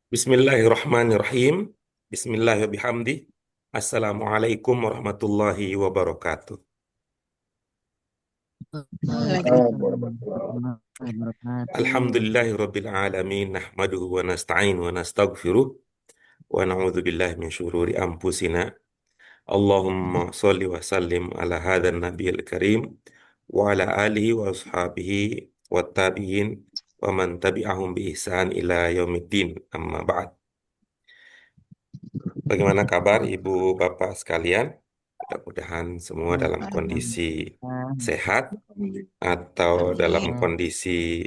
Bismillahirrahmanirrahim. Bismillahirrahmanirrahim. Assalamualaikum warahmatullahi wabarakatuh. Waalaikumsalam warahmatullahi wabarakatuh. Alhamdulillahirabbil alamin nahmaduhu wa nasta'in wa nastaghfiruh wa na'udzu billahi min syururi anfusina. Allahumma shalli wa sallim ala hadzal nabiyil karim wa ala alihi wa ashabihi wa tabi'in wa man tabi'ahum bi ihsan ila yaumiddin. Amma ba'd. Bagaimana kabar Ibu Bapak sekalian? Mudah-mudahan semua dalam kondisi Alhamdulillah. sehat atau dalam Amin. kondisi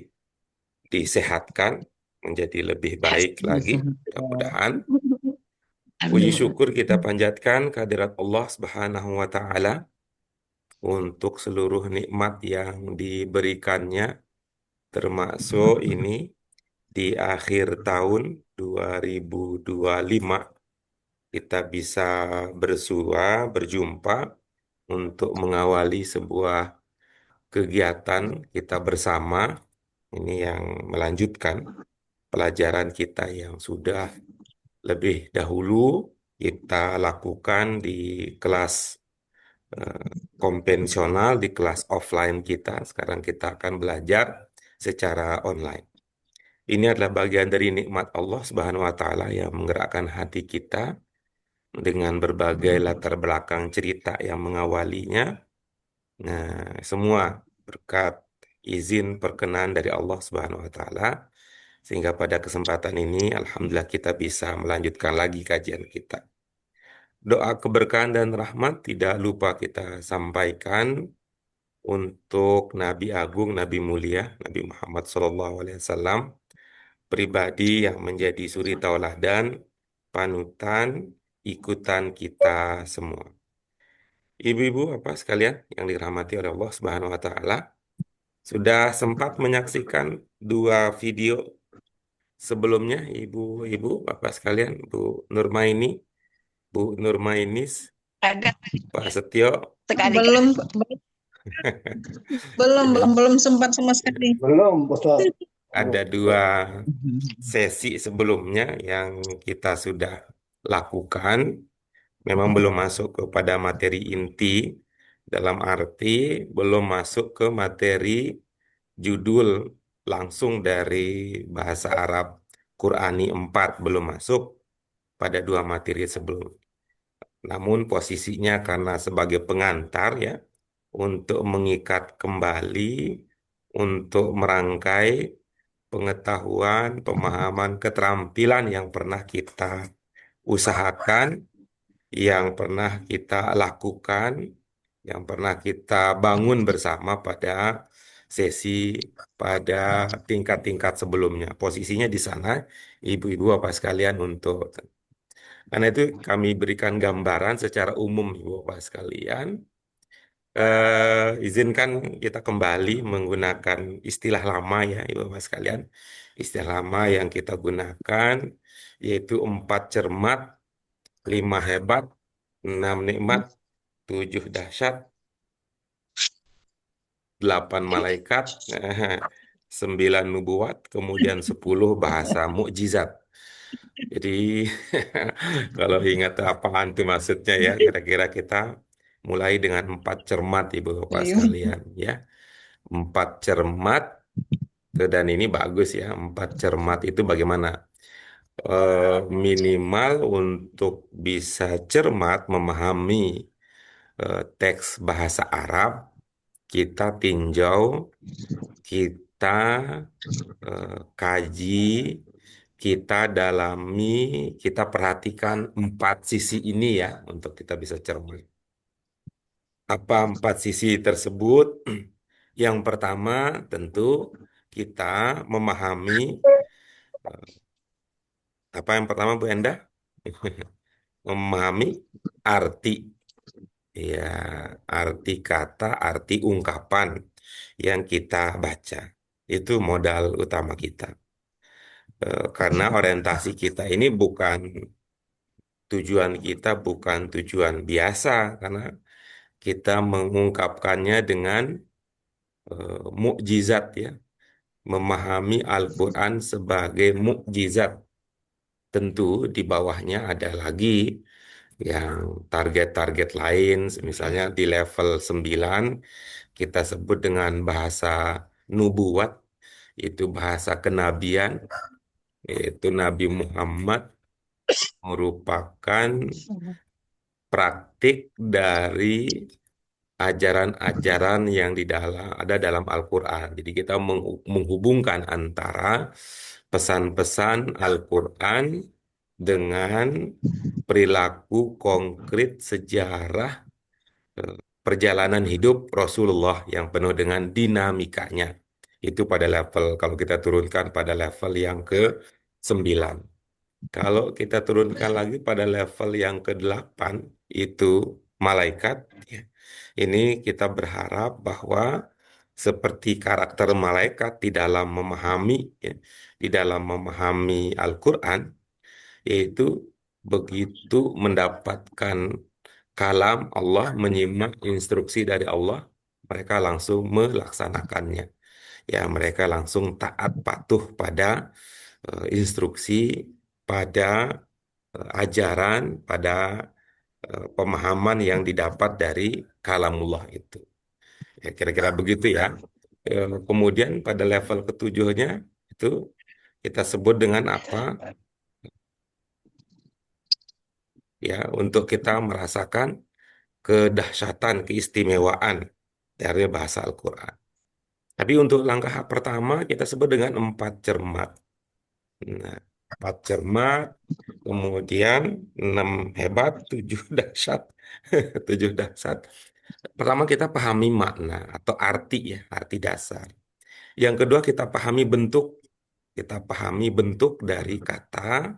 disehatkan menjadi lebih baik lagi. Disehatkan. Mudah-mudahan puji Amin. syukur kita panjatkan kehadirat Allah Subhanahu wa taala untuk seluruh nikmat yang diberikannya, termasuk ini di akhir tahun 2025 kita bisa bersua, berjumpa untuk mengawali sebuah kegiatan kita bersama ini yang melanjutkan pelajaran kita yang sudah lebih dahulu kita lakukan di kelas eh, konvensional, di kelas offline kita. Sekarang kita akan belajar secara online. Ini adalah bagian dari nikmat Allah Subhanahu wa taala yang menggerakkan hati kita dengan berbagai latar belakang cerita yang mengawalinya. Nah, semua berkat izin perkenan dari Allah Subhanahu wa taala sehingga pada kesempatan ini alhamdulillah kita bisa melanjutkan lagi kajian kita. Doa keberkahan dan rahmat tidak lupa kita sampaikan untuk Nabi Agung, Nabi Mulia, Nabi Muhammad SAW, pribadi yang menjadi suri tauladan, panutan, ikutan kita semua. Ibu-ibu apa sekalian yang dirahmati oleh Allah Subhanahu wa taala, sudah sempat menyaksikan dua video sebelumnya, ibu-ibu, bapak sekalian, Bu Nurmaini, Bu Nurmainis, Agak Pak Setio. sekali Kak. Belum, belum, Ya, belum, belum sempat sama sekali. Belum, Ustaz. ada dua sesi sebelumnya yang kita sudah lakukan. Memang belum masuk kepada materi inti, dalam arti belum masuk ke materi judul langsung dari bahasa Arab Qurani 4, belum masuk pada dua materi sebelum. Namun posisinya karena sebagai pengantar ya, untuk mengikat kembali, untuk merangkai pengetahuan, pemahaman, keterampilan yang pernah kita usahakan, yang pernah kita lakukan, yang pernah kita bangun bersama pada sesi pada tingkat-tingkat sebelumnya. Posisinya di sana, ibu-ibu apa sekalian untuk karena itu kami berikan gambaran secara umum, ibu bapak sekalian. Izinkan kita kembali menggunakan istilah lama ya, ibu bapak sekalian. Istilah lama yang kita gunakan yaitu 4 cermat, 5 hebat, 6 nikmat, 7 dahsyat, 8 malaikat, 9 nubuat, kemudian 10 bahasa mukjizat. Jadi kalau ingat apaan itu maksudnya ya, kira-kira kita mulai dengan 4 cermat ibu bapak Iya. sekalian ya. 4 cermat dan ini bagus ya. 4 cermat itu bagaimana? Minimal untuk bisa cermat memahami teks bahasa Arab, kita tinjau, kita kaji, kita dalami, kita perhatikan 4 sisi ini ya untuk kita bisa cermat. Apa 4 sisi tersebut? Yang pertama tentu kita memahami apa yang pertama Bu Endah? Memahami arti ya, arti kata, arti ungkapan yang kita baca. Itu modal utama kita. Karena orientasi kita ini bukan tujuan kita bukan tujuan biasa karena kita mengungkapkannya dengan mukjizat ya, memahami Al-Qur'an sebagai mukjizat. tentu di bawahnya ada lagi yang target-target lain, misalnya di level 9 kita sebut dengan bahasa nubuat, itu bahasa kenabian, yaitu Nabi Muhammad merupakan praktik dari ajaran-ajaran yang ada dalam Al-Quran. Jadi kita menghubungkan antara pesan-pesan Al-Quran dengan perilaku konkret sejarah perjalanan hidup Rasulullah yang penuh dengan dinamikanya. Itu pada level, kalau kita turunkan pada level yang ke-9. Kalau kita turunkan lagi pada level yang ke-8, itu malaikat. Ya. Ini kita berharap bahwa seperti karakter malaikat di dalam memahami, ya, di dalam memahami Al-Quran, yaitu begitu mendapatkan kalam Allah, menyimak instruksi dari Allah, mereka langsung melaksanakannya. Ya, mereka langsung taat patuh pada instruksi, pada ajaran, pada pemahaman yang didapat dari kalamullah itu. Ya, kira-kira begitu ya. Kemudian pada level ketujuhnya itu kita sebut dengan apa? Ya, untuk kita merasakan kedahsyatan, keistimewaan dari bahasa Al-Quran. Tapi untuk langkah pertama kita sebut dengan empat cermat. Nah, empat cermat, kemudian enam hebat, tujuh dahsyat, tujuh dahsyat. Pertama kita pahami makna atau arti ya, arti dasar. Yang kedua kita pahami bentuk, kita pahami bentuk dari kata.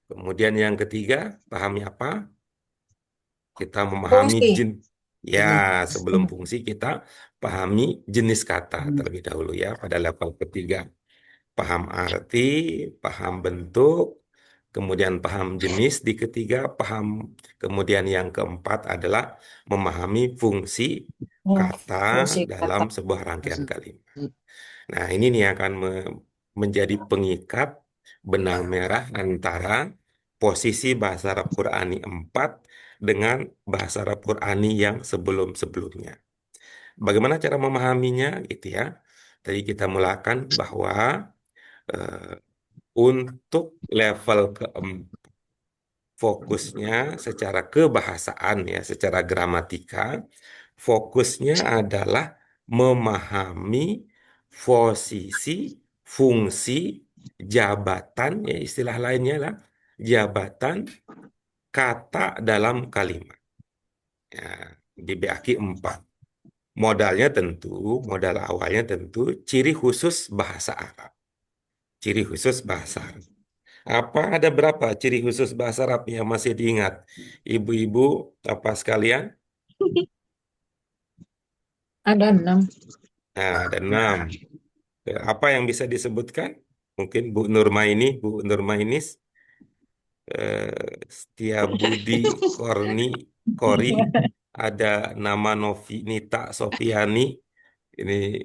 Kemudian yang ketiga pahami apa? Kita memahami Fungsi. ya, Jenis. sebelum fungsi kita pahami jenis kata terlebih dahulu ya pada level ketiga. Paham arti, paham bentuk, kemudian paham jenis di ketiga, paham kemudian yang keempat adalah memahami fungsi kata Fungsi dalam kata. sebuah rangkaian Maksud- kalimat. Nah, ini nih akan menjadi pengikat benang merah antara posisi bahasa Arab Qurani 4 dengan bahasa Arab Qurani yang sebelum-sebelumnya. Bagaimana cara memahaminya gitu ya? Tadi kita mulakan bahwa eh, untuk level keempat fokusnya secara kebahasaan ya, secara gramatika, fokusnya adalah memahami posisi, fungsi, jabatan, ya istilah lainnya lah, jabatan kata dalam kalimat. Ya, di BAQ 4. Modal awalnya tentu ciri khusus bahasa Arab. Ciri khusus bahasa Arab. Apa ada berapa ciri khusus bahasa Arab yang masih diingat? Ibu-ibu, apa sekalian? Ada 6. Nah, ada 6. Apa yang bisa disebutkan? Mungkin Bu Nurmaini, Bu Nurmainis, Setiabudi, Korni, Kori, ada nama Nita Sofiani, ini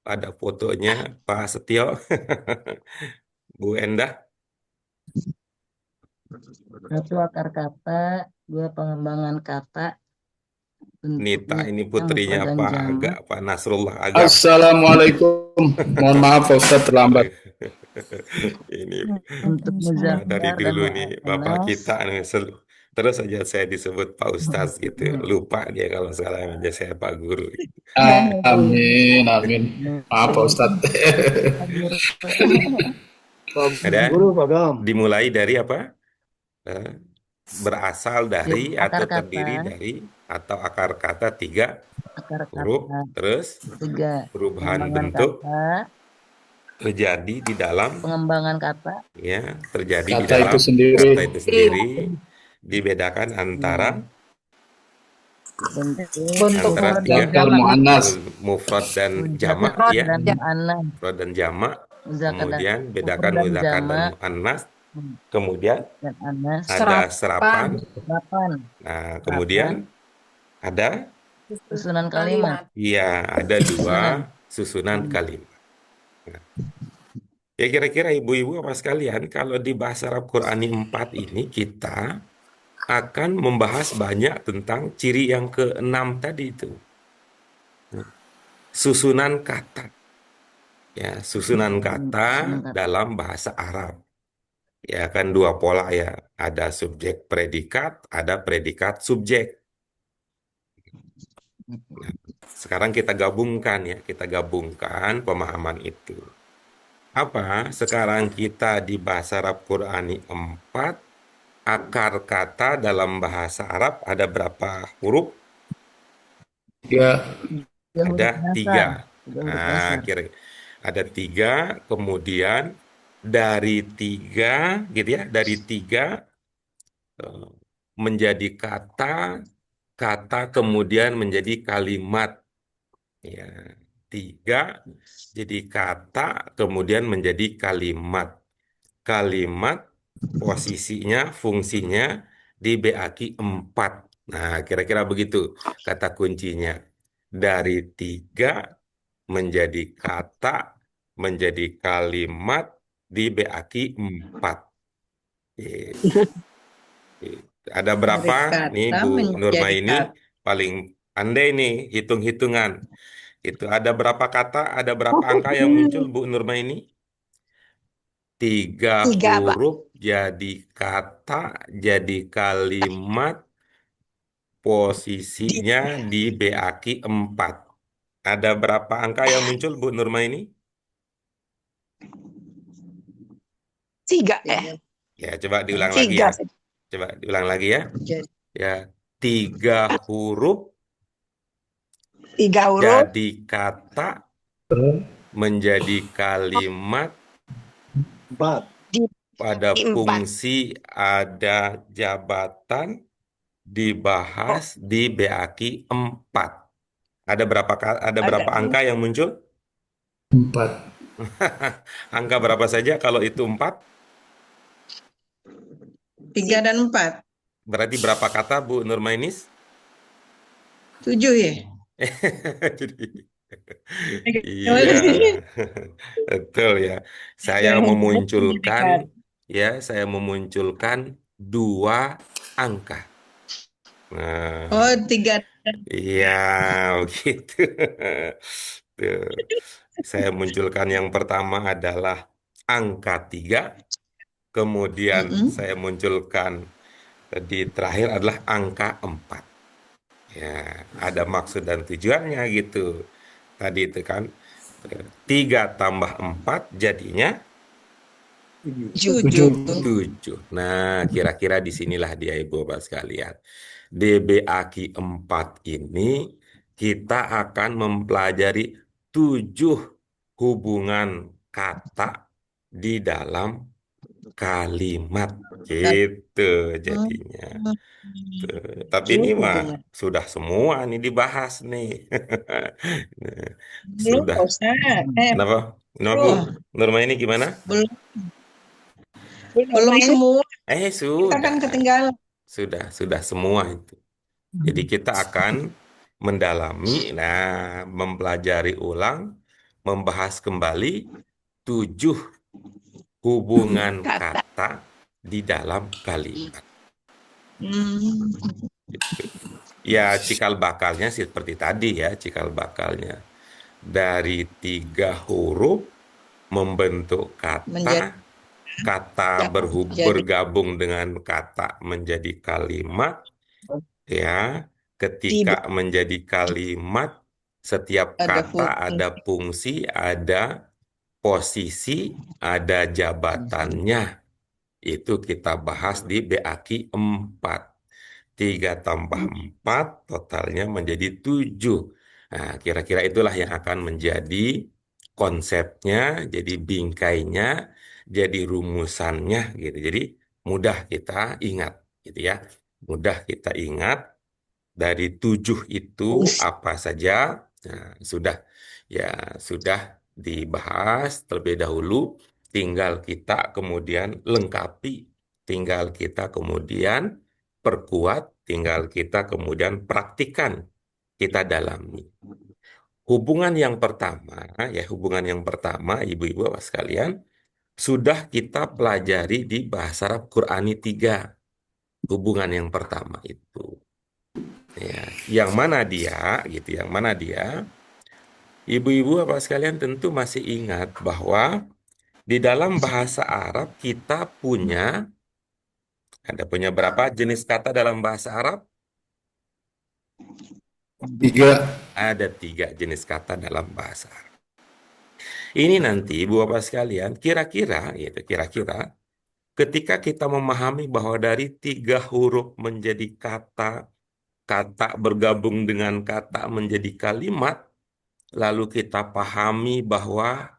ada fotonya Pak Setio, Bu Endah, Satu akar kata, dua pengembangan kata, Nita bentuknya ini mufrad putrinya dan Pak Agak, jamak. Pak Nasrullah Agam. Assalamualaikum. Mohon maaf Pak Ustadz terlambat. Ini Untuk dari muzakkar dan dulu nih Bapak muannas. kita nih, terus saja saya disebut Pak Ustaz gitu. Lupa dia kalau sekarang aja saya Pak Guru. Amin, amin. Maaf Pak Ustadz. Pak Ada Guru, Pak Gam. dimulai dari apa? Eh, Berasal dari Jadi akar atau kata, terdiri dari atau akar kata tiga akar huruf, kata, terus tiga perubahan pengembangan bentuk kata, terjadi di dalam, pengembangan kata, ya, terjadi di Kata itu dalam sendiri. kata itu sendiri, dibedakan antara bentuk, Bentuk antara mufrad dan tiga Muzakkar jamak. muannas. mufrad dan jamak muzakkar ya, dan Ya. muannas, mufrad dan jamak, muzakkar dan kemudian bedakan mufrad dan muzakkar dan jamak, muannas, kemudian dan anas, ada Serapan. serapan, delapan, nah kemudian ada susunan kalimat, ya ada dua susunan susunan kalimat. Nah, Ya kira-kira ibu-ibu apa sekalian, kalau di bahasa Arab Qurani 4 ini kita akan membahas banyak tentang ciri yang keenam tadi itu. Susunan kata. Ya, susunan kata Senang kata. dalam bahasa Arab. Ya kan dua pola ya. Ada subjek predikat, ada predikat subjek. Nah, sekarang kita gabungkan ya, kita gabungkan pemahaman itu. Apa? Sekarang kita di bahasa Arab Qurani 4, akar kata dalam bahasa Arab ada berapa huruf? Ya, Tiga Ada huruf tiga. dasar. Tiga huruf Nah, dasar. kira ada tiga, kemudian dari tiga, gitu ya, dari tiga eh, menjadi kata, kata kemudian menjadi kalimat. Ya, tiga jadi kata, kemudian menjadi kalimat. Kalimat posisinya, fungsinya di BAQ 4. Nah, kira-kira begitu kata kuncinya. Dari tiga menjadi kata, menjadi kalimat di BAQ 4. Eh, Ada Dari berapa nih kata Bu Nurma menjadi ini kata. paling pandai nih hitung-hitungan. Itu ada berapa kata, ada berapa angka yang muncul Bu Nurma ini? Tiga Tiga, Pak. huruf jadi kata, jadi kalimat, Di posisinya di BAQ 4. Ada berapa angka yang muncul Bu Nurma ini? tiga, Ya, coba diulang lagi ya. tiga. Coba diulang lagi ya. Jadi, Ya, tiga huruf tiga huruf jadi kata, menjadi kalimat, di pada empat. fungsi ada jabatan, dibahas Oh, di BAQ 4. Ada ada berapa angka yang muncul? 4. Angka berapa saja kalau itu 4? tiga dan empat. Berarti berapa kata Bu Nurmainis? 7 ya. Jadi, Oh, iya, betul ya. Saya yang menjadi memunculkan, kata. saya memunculkan dua angka. Nah, Oh, tiga dan iya, begitu. Tuh. Saya munculkan yang pertama adalah angka 3, kemudian mm-mm. saya munculkan di terakhir adalah angka 4. Ya, ada maksud dan tujuannya gitu. Tadi itu kan 3 tambah 4 jadinya 7. 7. 7. Nah, kira-kira disinilah dia Ibu Bapak sekalian. DBAQ 4 ini kita akan mempelajari 7 hubungan kata di dalam kalimat. Gitu jadinya. Tuh. Tapi ini 7 mah hubungan. sudah semua nih dibahas nih. Nah, Belum, sudah. Pak Ustaz. Kenapa? Kenapa Bu? Belum. Norma ini gimana? Belum. Belum semua. Kita kan Sudah. ketinggalan. Sudah semua itu. Jadi kita akan mendalami, nah, mempelajari ulang, membahas kembali 7 hubungan Kata. kata di dalam kalimat. Hmm. Gitu. Ya, cikal bakalnya seperti tadi ya, cikal bakalnya. Dari 3 huruf membentuk kata, Menjadi kata jadi bergabung dengan kata menjadi kalimat, ya. di Ketika menjadi kalimat, setiap ada kata fungsi. ada fungsi, ada posisi, ada jabatannya. Itu kita bahas di BAQ 4. 3 tambah 4 totalnya menjadi 7. Nah, kira-kira itulah yang akan menjadi konsepnya, jadi bingkainya, jadi rumusannya gitu. Jadi mudah kita ingat gitu ya. Mudah kita ingat dari 7 itu Fungsi. apa saja. Nah, ya sudah dibahas terlebih dahulu. Tinggal kita kemudian lengkapi, tinggal kita kemudian perkuat, tinggal kita kemudian praktikkan, kita dalami. Hubungan yang pertama, ya hubungan yang pertama, ibu-ibu Bapak sekalian, sudah kita pelajari di bahasa Arab Qurani 3, hubungan yang pertama itu. Ya, yang mana dia, gitu, yang mana dia? Ibu-ibu apa sekalian tentu masih ingat bahwa di dalam bahasa Arab kita punya berapa jenis kata dalam bahasa Arab? 3. Ada 3 jenis kata dalam bahasa Arab. Ini nanti, ibu bapak sekalian, kira-kira, ketika kita memahami bahwa dari 3 huruf menjadi kata, kata bergabung dengan kata menjadi kalimat, lalu kita pahami bahwa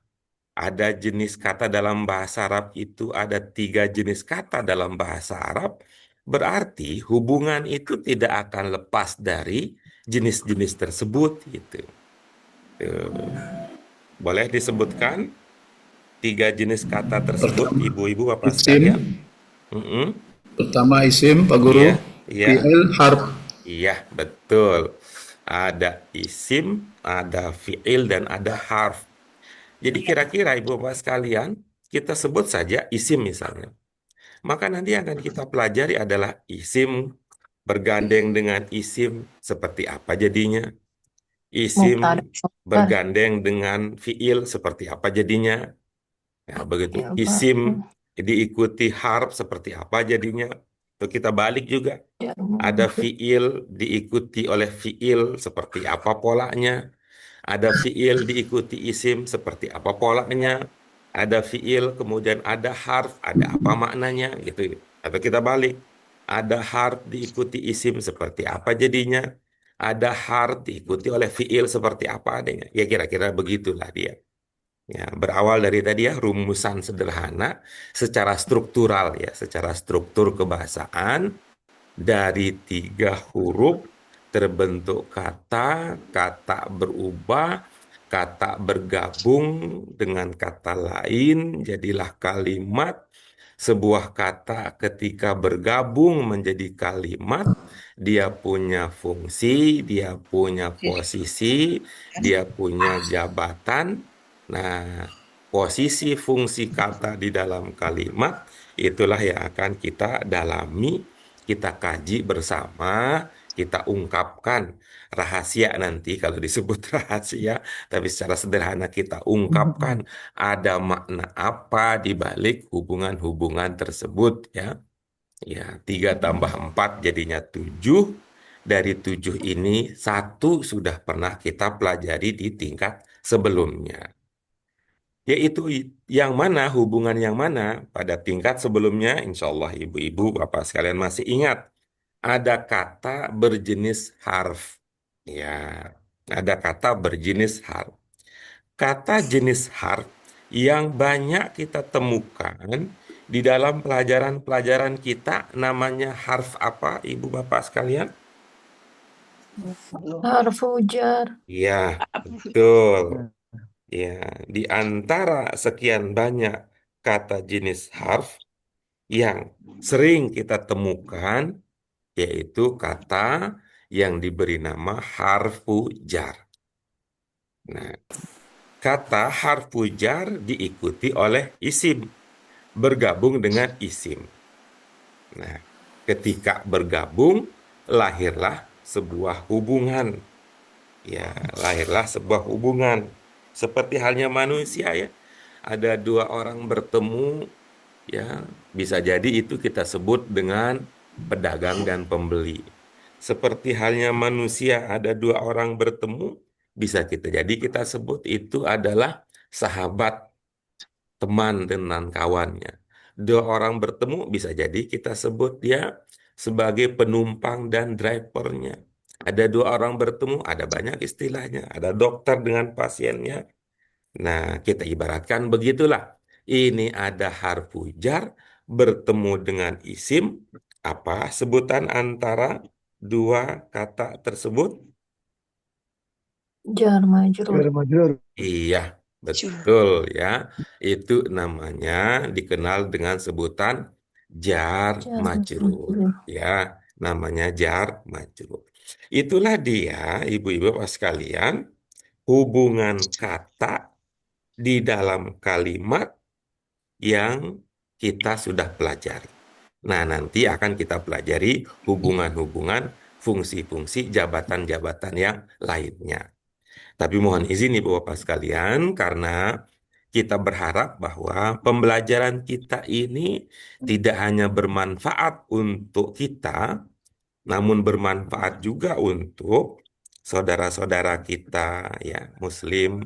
ada jenis kata dalam bahasa Arab itu ada 3 jenis kata dalam bahasa Arab, berarti hubungan itu tidak akan lepas dari jenis-jenis tersebut gitu. Boleh disebutkan 3 jenis kata tersebut, Pertama, ibu-ibu bapak sekalian? Mm-mm. pertama isim, Pak Guru. Iya, iya, Fi'il, harf. iya, betul. Ada isim, ada fi'il, dan ada harf. Jadi kira-kira ibu bapak sekalian, kita sebut saja isim misalnya. Maka nanti yang akan kita pelajari adalah isim bergandeng dengan isim seperti apa jadinya. Isim Mubtada. bergandeng dengan fi'il seperti apa jadinya. Ya, begitu. Ya, Pak. Isim diikuti harf seperti apa jadinya. Atau kita balik juga. Ya, Ada fi'il diikuti oleh fi'il seperti apa polanya. Ada fi'il diikuti isim seperti apa polanya. Ada fi'il kemudian ada harf, ada apa maknanya gitu. Atau kita balik. Ada harf diikuti isim seperti apa jadinya. Ada harf diikuti oleh fi'il seperti apa adanya. Ya kira-kira begitulah dia. Ya, berawal dari tadi ya rumusan sederhana secara struktural ya, secara struktur kebahasaan dari 3 huruf terbentuk kata, kata berubah, kata bergabung dengan kata lain, jadilah kalimat. Sebuah kata ketika bergabung menjadi kalimat, dia punya fungsi, dia punya posisi, dia punya jabatan. Nah, posisi fungsi kata di dalam kalimat itulah yang akan kita dalami, kita kaji bersama, kita ungkapkan rahasia nanti kalau disebut rahasia, tapi secara sederhana kita ungkapkan ada makna apa di balik hubungan-hubungan tersebut ya. Ya, 3 tambah 4 jadinya 7. Dari 7 ini 1 sudah pernah kita pelajari di tingkat sebelumnya. Yaitu yang mana, hubungan yang mana pada tingkat sebelumnya, insya Allah ibu-ibu, bapak sekalian masih ingat. Ada kata berjenis harf. Ya, ada kata berjenis harf. Kata jenis harf yang banyak kita temukan di dalam pelajaran-pelajaran kita namanya harf apa, ibu bapak sekalian? Harf jar. Ya, betul. Ya, di antara sekian banyak kata jenis harf yang sering kita temukan, yaitu kata yang diberi nama harfu jar. Nah, kata harfu jar diikuti oleh isim, bergabung dengan isim. Nah, ketika bergabung, lahirlah sebuah hubungan. Ya, lahirlah sebuah hubungan. Seperti halnya manusia ya. Ada 2 orang bertemu, ya, bisa jadi itu kita sebut dengan pedagang dan pembeli. Seperti halnya manusia, ada 2 orang bertemu, bisa kita sebut itu adalah sahabat, teman dengan kawannya. 2 orang bertemu bisa jadi kita sebut dia sebagai penumpang dan drivernya. Ada 2 orang bertemu, ada banyak istilahnya. Ada dokter dengan pasiennya. Nah, kita ibaratkan begitulah. Ini ada harfu jar bertemu dengan isim. Apa sebutan antara 2 kata tersebut? Jar majrur. Iya, betul ya. Itu namanya dikenal dengan sebutan jar Jar majrur. majrur. Ya, namanya jar majrur. Itulah dia, ibu-ibu bapak sekalian, hubungan kata di dalam kalimat yang kita sudah pelajari. Nah, nanti akan kita pelajari hubungan-hubungan, fungsi-fungsi, jabatan-jabatan yang lainnya. Tapi mohon izin Ibu Bapak sekalian, karena kita berharap bahwa pembelajaran kita ini tidak hanya bermanfaat untuk kita, namun bermanfaat juga untuk saudara-saudara kita ya Muslim,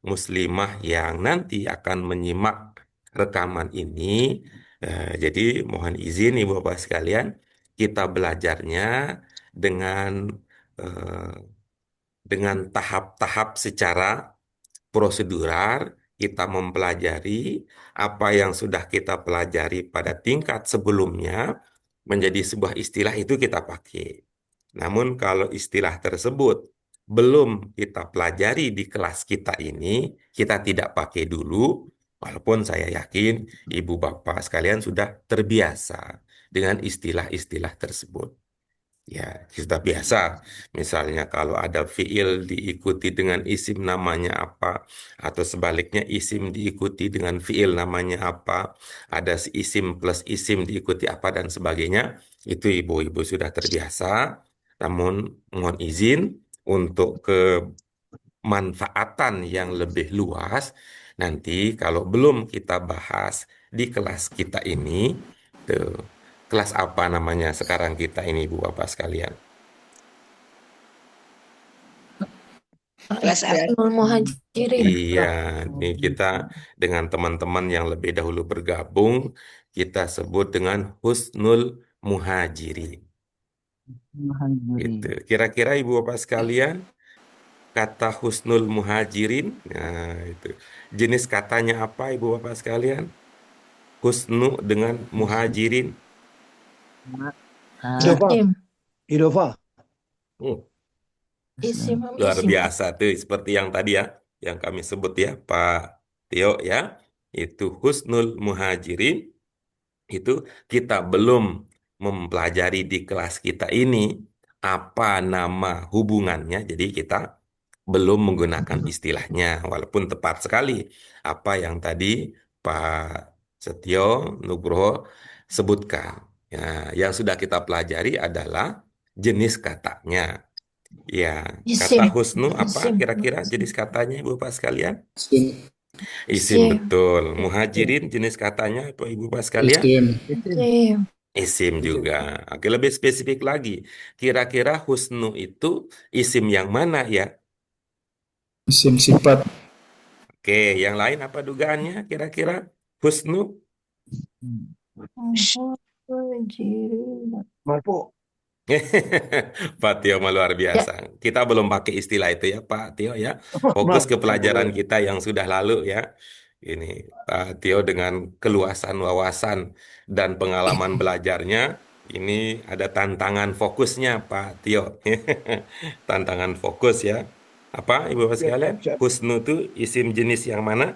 Muslimah yang nanti akan menyimak rekaman ini. Jadi mohon izin Ibu Bapak sekalian, kita belajarnya dengan eh, dengan tahap-tahap secara prosedural. Kita mempelajari apa yang sudah kita pelajari pada tingkat sebelumnya menjadi sebuah istilah itu kita pakai. Namun kalau istilah tersebut belum kita pelajari di kelas kita ini, kita tidak pakai dulu, walaupun saya yakin ibu bapak sekalian sudah terbiasa dengan istilah-istilah tersebut. Ya, sudah biasa. Misalnya kalau ada fiil diikuti dengan isim namanya apa, atau sebaliknya isim diikuti dengan fiil namanya apa, ada isim plus isim diikuti apa dan sebagainya, itu ibu-ibu sudah terbiasa. Namun mohon izin untuk kemanfaatan yang lebih luas, nanti kalau belum kita bahas di kelas kita ini, tuh, kelas apa namanya sekarang kita ini, Bu Bapak sekalian? Kelas apa? Husnul Muhajirin. Iya, ini kita dengan teman-teman yang lebih dahulu bergabung, kita sebut dengan Husnul Muhajirin. Gitu. Kira-kira Ibu Bapak sekalian, kata Husnul Muhajirin, nah itu jenis katanya apa Ibu Bapak sekalian? Husnu dengan Muhajirin. Isim. Idofa. Isim. Luar biasa tuh, seperti yang tadi ya, yang kami sebut ya Pak Tio ya, itu Husnul Muhajirin, itu kita belum mempelajari di kelas kita ini apa nama hubungannya, jadi kita belum menggunakan istilahnya, walaupun tepat sekali apa yang tadi Pak Setio Nugroho sebutkan. Ya, yang sudah kita pelajari adalah jenis katanya. Ya, kata Isim. husnu apa Isim. kira-kira jenis katanya Ibu Bapak sekalian? Isim. Isim, Isim. betul. Muhajirin jenis katanya apa Ibu Bapak sekalian? Isim. Isim. Isim juga. Oke, lebih spesifik lagi. Kira-kira husnu itu isim yang mana ya? Isim sifat. Oke, yang lain apa dugaannya kira-kira? Husnu? Muhajirin. Marfu. Pak Tio mah luar biasa. Kita belum pakai istilah itu ya Pak Tio ya. Fokus ke pelajaran kita yang sudah lalu ya. Ini Pak Tio dengan keluasan wawasan dan pengalaman belajarnya, ini ada tantangan fokusnya Pak Tio. Tantangan fokus ya. Apa Ibu Bapak sekalian? Husnu itu isim jenis yang mana?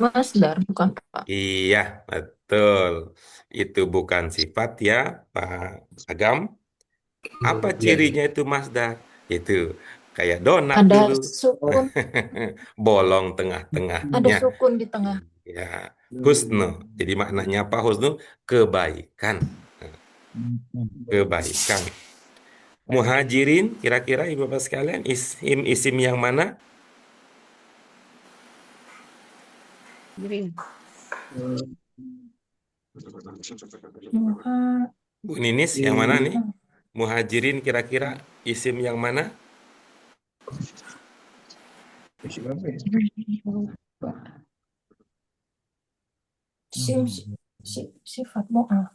Masdar, bukan Pak. Iya, betul. Itu bukan sifat ya, Pak Agam. Apa cirinya itu Masdar? Itu kayak donat Ada dulu. sukun. Bolong Ada tengah-tengahnya. sukun di tengah. Ya, husnu. Jadi maknanya apa husnu? Kebaikan. Kebaikan. Muhajirin, kira-kira Ibu Bapak sekalian, isim yang mana? Bu Ninis, yang mana nih? Muhajirin kira-kira isim yang mana? Sifat mu'al.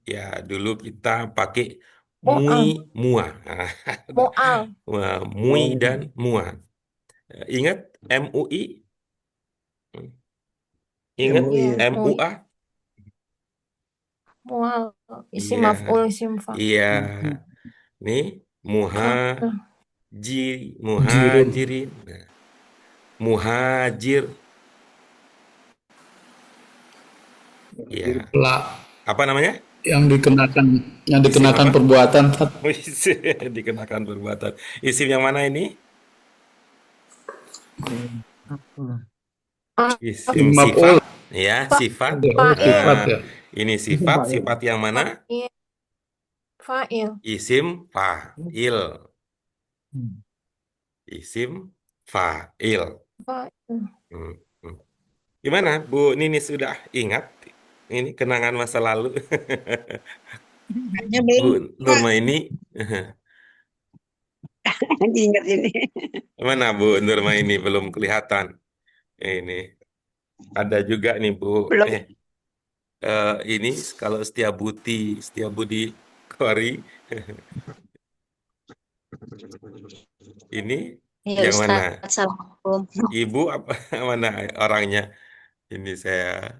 Ya, dulu kita pakai Mu'al. mua. Mu'al. Mui dan mua. Ingat MUI? Ingat MUA? Mu'al. Isim Iya. maf'ul, isim fa'il. Iya. Nih, muhajirin. Nah, muhajir. Iya. Apa namanya? Yang dikenakan perbuatan. Dikenakan perbuatan. Isim yang mana ini? Isim Maf'ul. sifat, ya, sifat. Ya, oh sifat Nah, ya. ini Isim sifat, fa'il. sifat yang mana? Fa'il. Fa'il. Isim fa'il. Hmm. Isim fa'il. Fa'il. Hmm, hmm. Gimana, Bu Nini sudah ingat ini kenangan masa lalu? Hanya belum Bu Nurma ini, ingat ini. mana Bu Nurma ini belum kelihatan. Ini ada juga nih Bu. Belum. Ini kalau Setia Budi Kori, ini Ya yang mana? Ustadz, Assalamualaikum. Ibu apa mana orangnya? Ini saya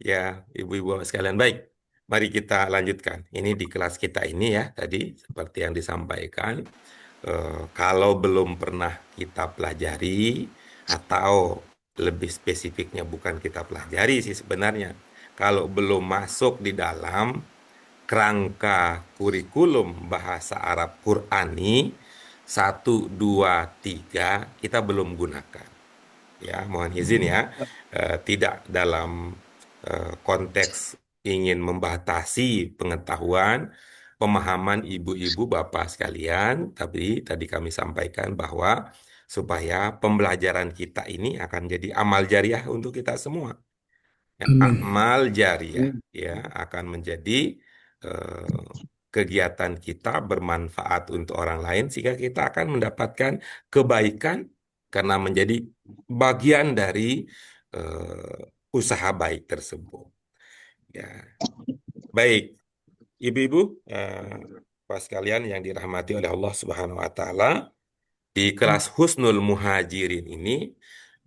ya ibu-ibu sekalian baik. Mari kita lanjutkan. Ini di kelas kita ini ya tadi seperti yang disampaikan. Kalau belum pernah kita pelajari atau lebih spesifiknya bukan kita pelajari sih sebenarnya. Kalau belum masuk di dalam kerangka kurikulum bahasa Arab Qurani 1, 2, 3 kita belum gunakan. Ya, mohon izin ya, tidak dalam konteks ingin membatasi pengetahuan, pemahaman ibu-ibu bapak sekalian, tapi tadi kami sampaikan bahwa supaya pembelajaran kita ini akan jadi amal jariah untuk kita semua. Ya, Amin. amal jariah ya akan menjadi eh, kegiatan kita bermanfaat untuk orang lain sehingga kita akan mendapatkan kebaikan karena menjadi bagian dari usaha baik tersebut. Ya, baik, ibu-ibu, Bapak sekalian yang dirahmati oleh Allah Subhanahu Wa Taala, di kelas Husnul Muhajirin ini,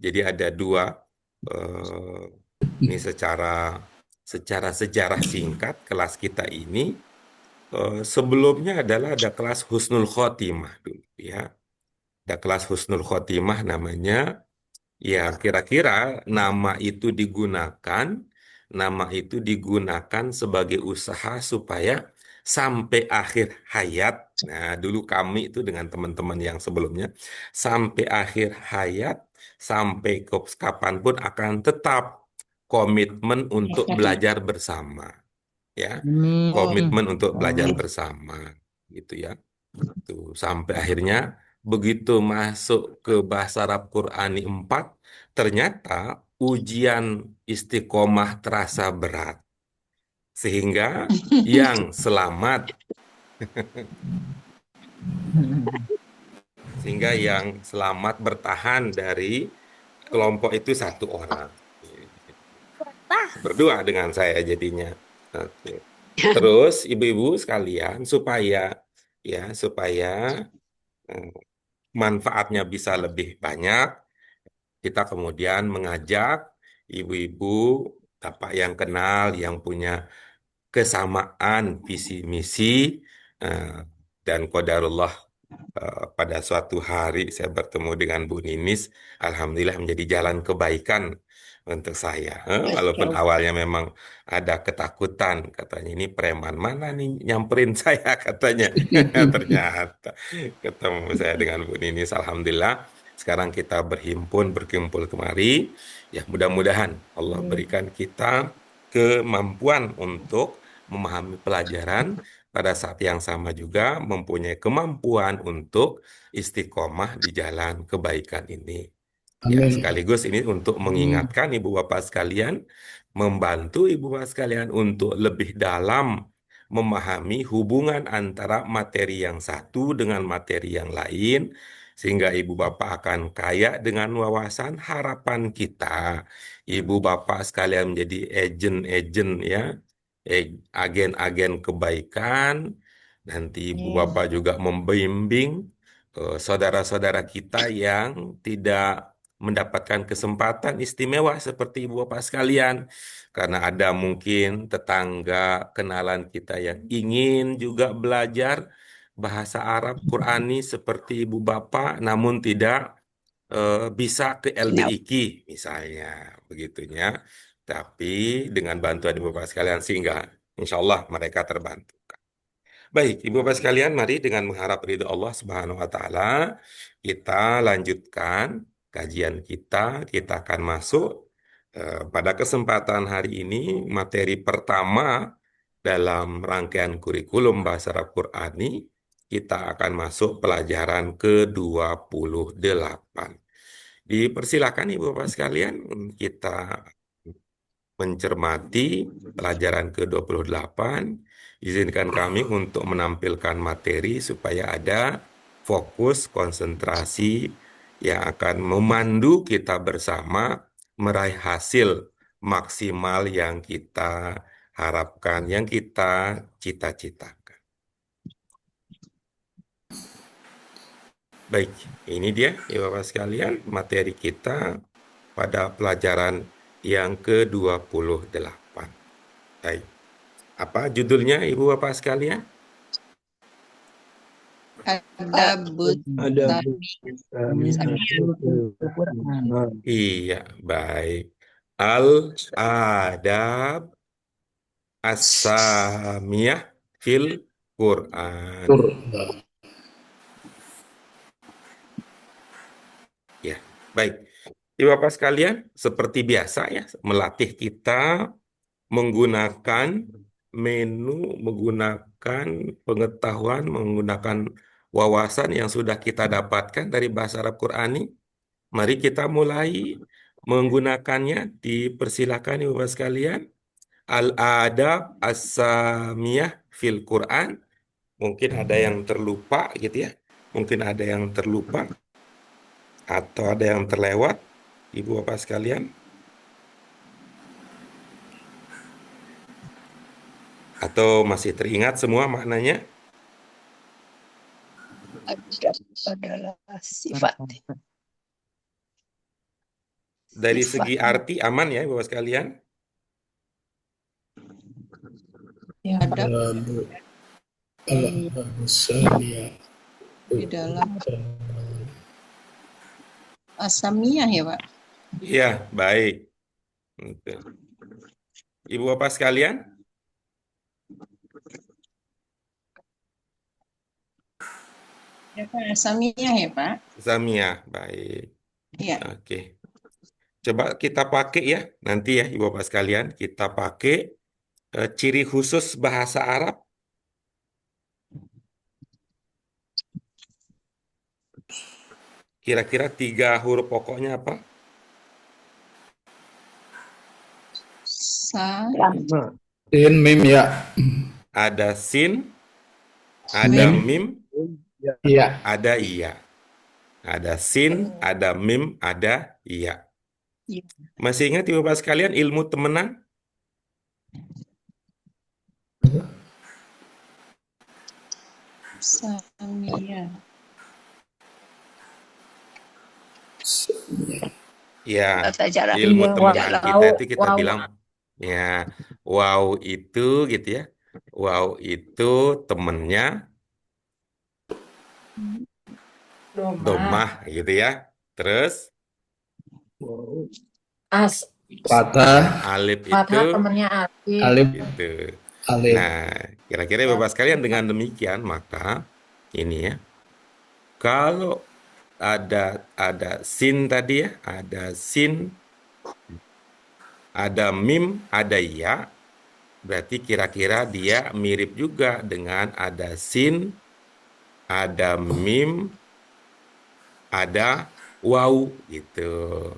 jadi ada dua. eh, Ini secara sejarah singkat kelas kita ini sebelumnya adalah ada kelas Husnul Khotimah dulu ya. Ada kelas Husnul Khotimah namanya. Ya, kira-kira nama itu digunakan sebagai usaha supaya sampai akhir hayat. Nah, dulu kami itu dengan teman-teman yang sebelumnya, sampai akhir hayat, sampai ke kapanpun akan tetap komitmen untuk belajar bersama. Ya, Amin. komitmen untuk belajar Amin. bersama, gitu ya. Tuh, sampai akhirnya begitu masuk ke bahasa Arab Qurani 4, ternyata ujian istiqomah terasa berat. Sehingga yang selamat, bertahan dari kelompok itu satu orang. Berdua dengan saya jadinya. Oke. Terus ibu-ibu sekalian supaya eh, manfaatnya bisa lebih banyak, kita kemudian mengajak ibu-ibu, bapak yang kenal, yang punya kesamaan visi misi, eh, dan qadarullah pada suatu hari saya bertemu dengan Bu Ninis, alhamdulillah menjadi jalan kebaikan untuk saya. Walaupun awalnya memang ada ketakutan, katanya ini preman mana nih nyamperin saya katanya. Ternyata ketemu saya dengan Bu Ninis, alhamdulillah. Sekarang kita berkumpul kemari. Ya, mudah-mudahan Allah berikan kita kemampuan untuk memahami pelajaran, pada saat yang sama juga mempunyai kemampuan untuk istiqomah di jalan kebaikan ini. Ya, Amin. sekaligus ini untuk mengingatkan ibu bapak sekalian, membantu ibu bapak sekalian untuk lebih dalam memahami hubungan antara materi yang satu dengan materi yang lain, sehingga ibu bapak akan kaya dengan wawasan. Harapan kita, ibu bapak sekalian menjadi agen-agen ya, agen-agen kebaikan. Nanti ibu bapak juga membimbing saudara-saudara kita yang tidak mendapatkan kesempatan istimewa seperti ibu bapak sekalian. Karena ada mungkin tetangga kenalan kita yang ingin juga belajar bahasa Arab Qurani seperti ibu bapak, namun tidak bisa ke LBIQ misalnya, begitunya. Tapi dengan bantuan ibu bapak sekalian sehingga insya Allah mereka terbantu. Baik, ibu bapak sekalian, mari dengan mengharap ridho Allah Subhanahu Wa Taala kita lanjutkan kajian kita. Kita akan masuk pada kesempatan hari ini materi pertama dalam rangkaian kurikulum Bahasa Arab Qurani. Kita akan masuk pelajaran ke-28. Dipersilakan Ibu Bapak sekalian, kita mencermati pelajaran ke-28. Izinkan kami untuk menampilkan materi supaya ada fokus konsentrasi yang akan memandu kita bersama meraih hasil maksimal yang kita harapkan, yang kita cita-citakan. Baik, ini dia Ibu Bapak sekalian materi kita pada pelajaran yang ke-28. Baik. Apa judulnya Ibu Bapak sekalian? Ada Iya, baik. Al-adab as-samiyah fil Quran. Ya, baik. Ibu Bapak sekalian, seperti biasa ya, melatih kita menggunakan menu, menggunakan pengetahuan, menggunakan wawasan yang sudah kita dapatkan dari bahasa Arab Qurani. Mari kita mulai menggunakannya. Dipersilakan Ibu Bapak sekalian. Al-adab as-samiyah fil Quran. Mungkin ada yang terlupa gitu ya. Mungkin ada yang terlupa atau ada yang terlewat Ibu Bapak sekalian. Atau masih teringat semua maknanya? adab adalah sifat. Dari Sifat. segi arti aman ya Bapak sekalian? Ya, Pak. Di dalam asamiyah ya Pak. Iya, baik. Oke. Ibu Bapak sekalian, Ya Pak, asamiyah ya Pak. Zamiyah, baik. Iya. Oke. Coba kita pakai ya, nanti ya Ibu Bapak sekalian, kita pakai ciri khusus bahasa Arab. Kira-kira 3 huruf pokoknya apa? Sin, mim, ya. Ada sin, ada mim, Iya. ada iya. Ada sin, ada mim, ada iya. Iya. Masih ingat Ibu Bapak sekalian ilmu temenan? Asamiyah. Ya, Tata cara. ilmu Iya, temenan wow. kita itu kita Wow. bilang ya, wow itu gitu ya. Wow itu temennya domah gitu ya. Terus As Patah, alif Fathah itu temennya Alif. alif, gitu. alif. Nah, kira-kira Bapak sekalian dengan demikian maka ini ya. Kalau ada sin tadi ya, ada sin, ada mim, ada ya. Berarti kira-kira dia mirip juga dengan ada sin, ada mim, ada waw gitu.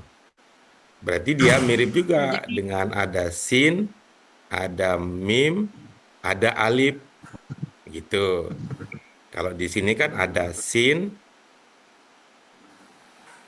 Berarti dia mirip juga dengan ada sin, ada mim, ada alif gitu. Kalau di sini kan ada sin,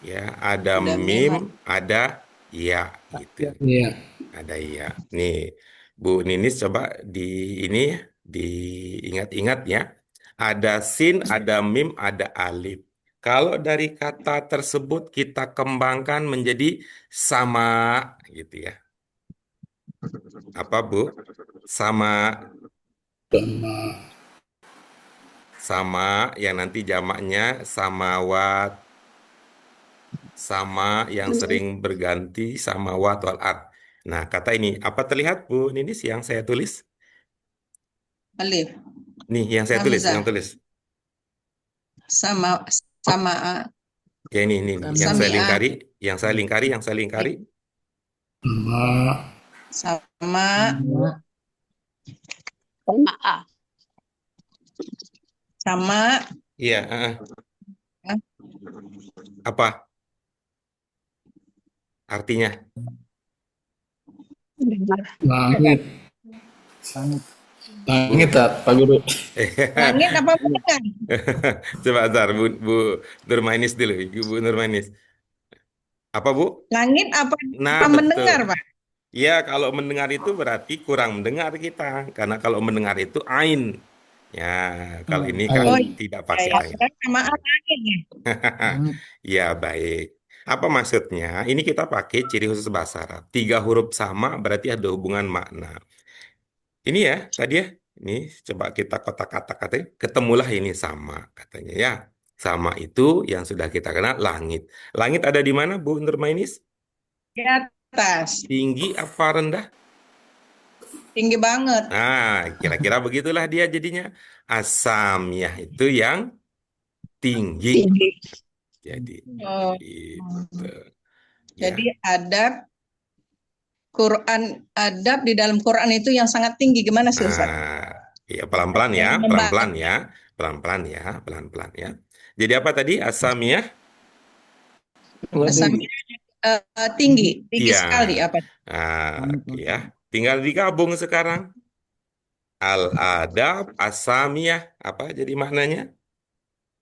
ya, ada Ada mim, ada ya gitu. Iya. Ada ya. Nih, Bu Ninis coba ini ya, diingat-ingat ya. Ada sin, ada mim, ada alif. Kalau dari kata tersebut kita kembangkan menjadi sama gitu ya. Apa Bu? Sama, sama yang nanti jamaknya samawat, sama yang sering berganti samawat wal ard. Nah, kata ini apa terlihat Bu Ninis yang saya tulis? Alif. Nih, yang saya tulis, Hamzah. yang tulis. Sama Ya ini yang saya Samiah. lingkari, yang saya lingkari, yang saya lingkari. sama Sama. Sama. Iya, apa artinya? langit Langit. langit Pak Guru. Langit apa mendengar? Coba ntar, Bu Nurmainis dulu, Bu Nurmainis. Apa, Bu? Langit apa Nah, apa betul. mendengar, Pak? Ya, kalau mendengar itu berarti kurang mendengar kita. Karena kalau mendengar itu ain. Ya, kalau ini kan Oh tidak iya, pakai ya. ain. Samaan langit ya. Langit. Ya, baik. Apa maksudnya? Ini kita pakai ciri khusus bahasa Arab. 3 huruf sama berarti ada hubungan makna. Ini ya, tadi ya. Ini coba kita kotak-katak katanya. Ketemulah ini sama katanya ya. Sama itu yang sudah kita kenal langit. Langit ada di mana, Bu Nurmainis? Di atas. Tinggi apa rendah? Tinggi banget. Nah, kira-kira begitulah dia jadinya. Asamiyah itu yang tinggi. Jadi, Oh, itu. jadi Ya. adab di dalam Quran itu yang sangat tinggi. Gimana sih, Ustaz? Nah, ya pelan-pelan ya, Yang pelan-pelan membaca. ya, pelan-pelan ya, pelan-pelan ya. Jadi apa tadi? Asamiyah? Asamnya tinggi, tinggi Iya. sekali apa? Nah, oke ya. Tinggal digabung sekarang. Al-adab, asamiyah. Apa jadi maknanya?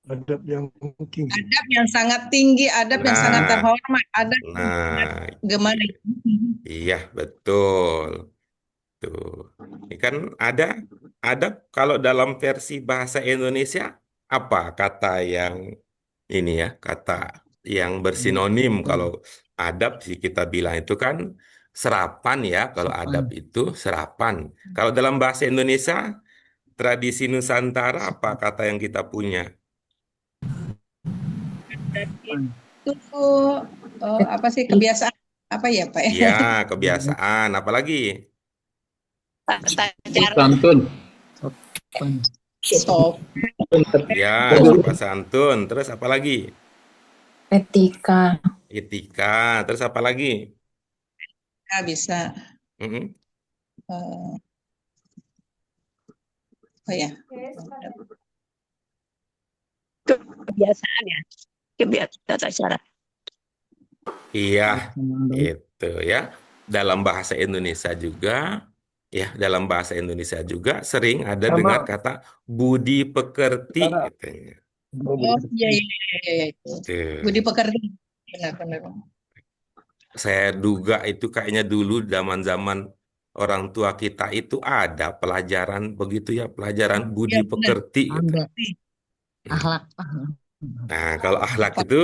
Adab yang tinggi. Adab yang sangat tinggi, adab yang sangat Nah, terhormat, adab yang sangat nah, gimana? iya betul. Tuh. Ini kan ada kalau dalam versi bahasa Indonesia apa kata yang ini ya, kata yang bersinonim kalau adab sih kita bilang itu kan serapan ya, kalau adab Sopan. itu serapan. Kalau dalam bahasa Indonesia, tradisi Nusantara apa kata yang kita punya? Adab Sopan. itu apa sih kebiasaan apa ya, Pak? Ya, kebiasaan, apalagi? Santun. Sopan. Stop. Ya, sopan santun, terus apa lagi? Etika. Etika, terus apa lagi? Ya, bisa. Mm-mm. eh, oh ya, Kebiasaan ya, kebiasaan cara. Iya, Sopan yang baik. itu ya. Dalam bahasa Indonesia juga, ya, dalam bahasa Indonesia juga sering ada dengar kata budi pekerti, katanya. oh iya iya iya, iya. Budi Tuh. pekerti, benar-benar. Saya duga itu kayaknya dulu zaman-zaman orang tua kita itu ada pelajaran begitu ya, pelajaran budi Iya benar. pekerti gitu. Ada Hmm. akhlak. Nah, kalau akhlak itu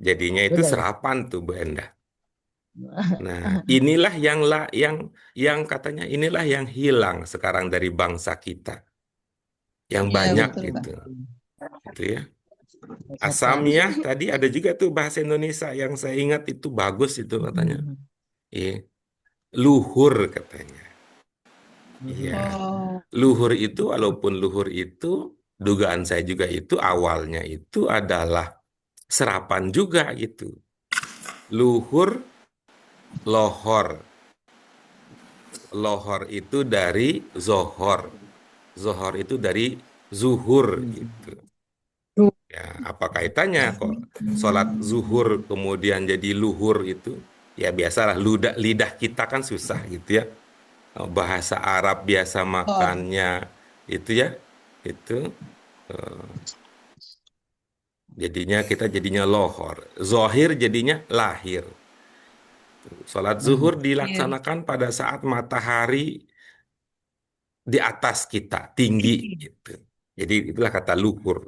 jadinya itu Beda ya. serapan tuh, Bu Endah. Nah, inilah yang katanya inilah yang hilang sekarang dari bangsa kita. Yang Iya banyak betul, Pak. gitu. Gitu ya. Sopan. Asamiyah tadi ada juga tuh bahasa Indonesia yang saya ingat itu bagus itu katanya. Iya. Luhur katanya. Iya. Oh, Luhur itu walaupun luhur itu dugaan saya juga itu awalnya itu adalah serapan juga gitu. Luhur, lohor. Lohor itu dari zohor. Zohor itu dari zuhur gitu. Ya, apa kaitannya kok sholat zuhur kemudian jadi luhur itu? Ya biasalah lidah kita kan susah gitu ya. Bahasa Arab biasa oh, makannya itu ya. Itu eh, jadinya kita jadinya lohor. Zohir jadinya lahir. Sholat zuhur iya. dilaksanakan pada saat matahari di atas kita, tinggi gitu. Jadi itulah kata luhur.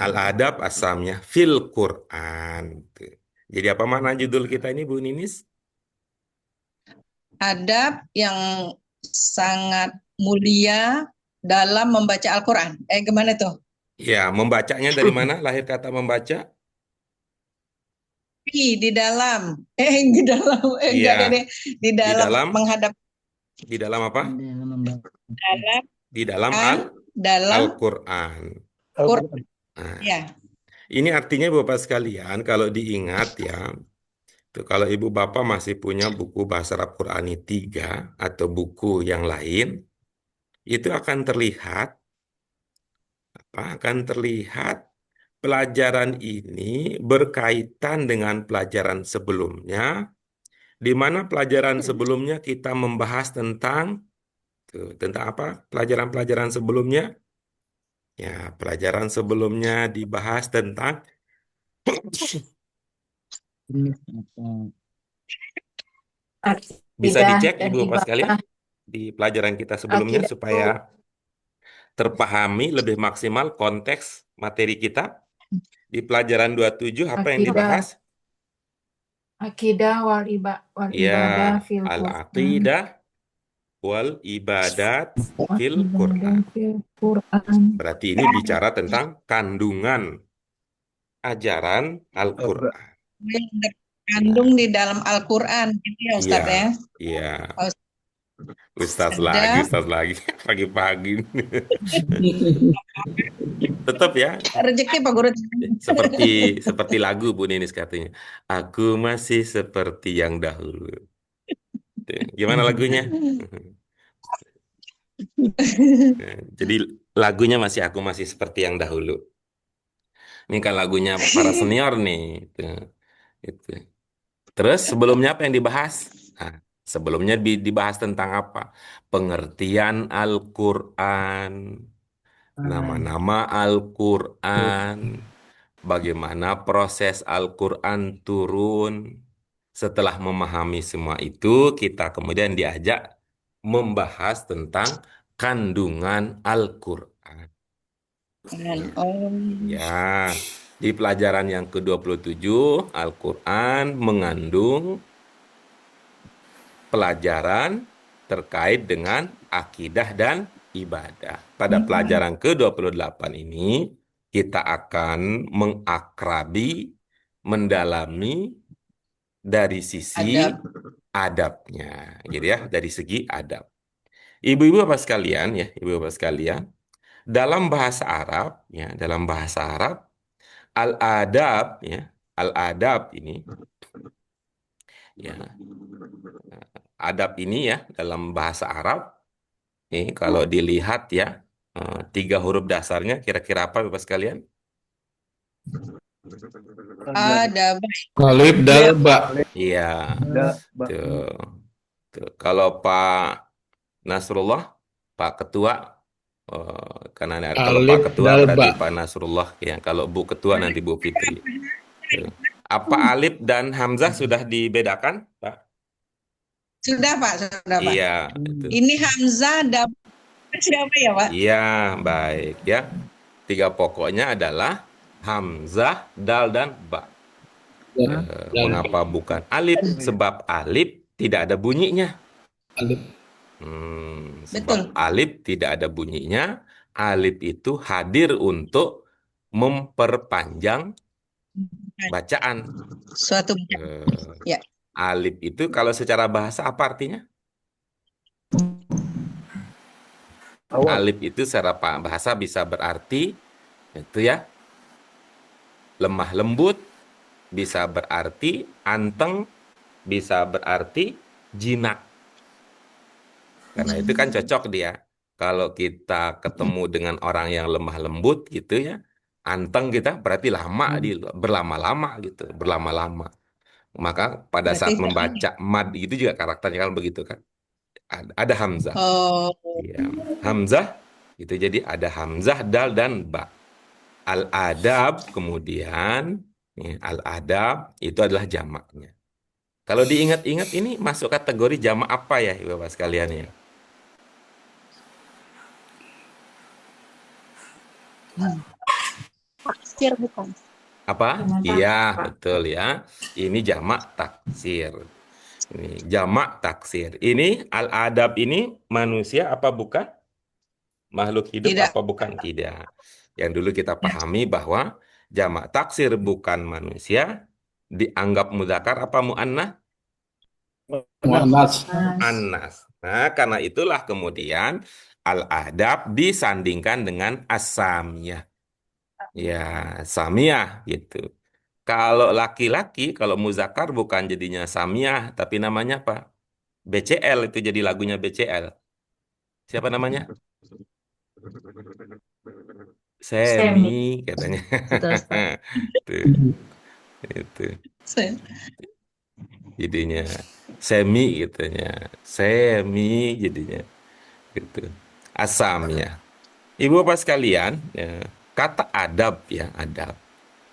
Al-adab asamnya fil Quran. Tuh. Jadi apa makna judul kita ini Bu Ninis? Adab yang sangat mulia dalam membaca Al-Quran. Gimana tuh? Ya, membacanya dari mana? Lahir kata membaca? Di dalam, di dalam, enggak Iya, deh, di di dalam dalam menghadap di dalam apa? Dalam membaca. dalam Di dalam dalam Al-Quran. Quran. Nah, Ya, Ini artinya Bapak sekalian, kalau diingat ya, tuh, kalau Ibu Bapak masih punya buku Bahasa Arab Qurani 3 atau buku yang lain, itu akan terlihat pelajaran ini berkaitan dengan pelajaran sebelumnya, di mana pelajaran sebelumnya kita membahas tentang apa? Pelajaran-pelajaran sebelumnya? Ya, pelajaran sebelumnya dibahas tentang bisa Akidah dicek dan Ibu Bapak sekalian ibadah. di pelajaran kita sebelumnya Akidah itu supaya terpahami lebih maksimal konteks materi kita. Di pelajaran 27 apa yang akidah, dibahas? wal Ya, ibadah fil Quran. al-aqidah wal ibadat fil Ibadah Quran. fil Quran. Berarti ini bicara tentang kandungan ajaran Al-Quran. Yang terkandung di dalam Al-Quran gitu ya Iya, Ustadz ya. iya. Oh, Ustaz ada lagi, pagi-pagi. Tetap ya, rezeki Pak Guru. seperti lagu Bu Ninis katanya. Aku masih seperti yang dahulu. Tuh, gimana lagunya? Jadi lagunya aku masih seperti yang dahulu. Ini kan lagunya para senior nih. Tuh, itu. Terus sebelumnya apa yang dibahas? Nah, sebelumnya dibahas tentang apa? Pengertian Al-Quran, nama-nama Al-Quran, bagaimana proses Al-Quran turun. Setelah memahami semua itu, kita kemudian diajak membahas tentang kandungan Al-Quran. Oh, Ya, di pelajaran yang ke-27, Al-Quran mengandung pelajaran terkait dengan akidah dan ibadah. Pada pelajaran ke-28 ini, kita akan mengakrabi, mendalami dari sisi adab. adabnya, gitu ya, dari segi adab. Ibu-ibu Bapak sekalian, ya, ibu-ibu Bapak sekalian, dalam bahasa Arab, ya, dalam bahasa Arab, al-adab, ya, al-adab ini, ya, adab ini ya, dalam bahasa Arab, ini kalau dilihat ya, 3 huruf dasarnya, kira-kira apa Bapak sekalian? Adab. Alif, dal, ba. Iya, Ba. tuh. Tuh. Kalau Pak Nasrullah, Pak Ketua, karena kalau Pak Alif, Ketua dal, berarti ba. Pak Nasrullah, ya. Kalau Bu Ketua nanti Bu Fitri. Tuh. Apa alif dan hamzah sudah dibedakan, Pak? Sudah Pak, sudah Pak. Iya, itu. Ini Hamzah dan siapa ya Pak? Iya, baik ya. 3 pokoknya adalah hamzah, dal, dan ba. Mengapa bukan alif? Sebab alif tidak ada bunyinya. Alif. Sebab Betul. alif tidak ada bunyinya. Alif itu hadir untuk memperpanjang bacaan. Suatu ya. Alif itu kalau secara bahasa apa artinya? Alif itu secara bahasa bisa berarti itu ya, lemah lembut, bisa berarti anteng, bisa berarti jinak. Karena itu kan cocok dia. Kalau kita ketemu dengan orang yang lemah lembut gitu ya, anteng kita berarti lama, berlama-lama gitu, berlama-lama. Maka pada saat Berarti membaca mad itu juga karakternya kan begitu kan. Ada hamzah. oh, Ya, hamzah itu jadi ada hamzah, dal, dan ba. Al-adab kemudian ya, al-adab itu adalah jamaknya. Kalau diingat-ingat ini masuk kategori jamak apa ya Bapak sekalian ya? Taksir bukan. Apa? Iya, betul ya. Ini jamak taksir. Ini jamak taksir. Ini al-adab ini manusia apa bukan? Makhluk hidup Tidak. apa bukan? Tidak. Yang dulu kita pahami bahwa jamak taksir bukan manusia, dianggap mudzakkar apa muannats? Muannas. Annas. Nah, karena itulah kemudian al-adab disandingkan dengan as-samiyah. Ya, Samiyah gitu. Kalau laki-laki, kalau muzakkar bukan jadinya Samiyah, tapi namanya apa? BCL itu jadi lagunya BCL. Siapa namanya? Semi Semi. katanya. Betul, Ustaz. Tuh, itu Saya, jadinya Semi gitunya. Semi jadinya gitu. Asam ya. Ibu bapak sekalian, ya, kata adab ya, adab.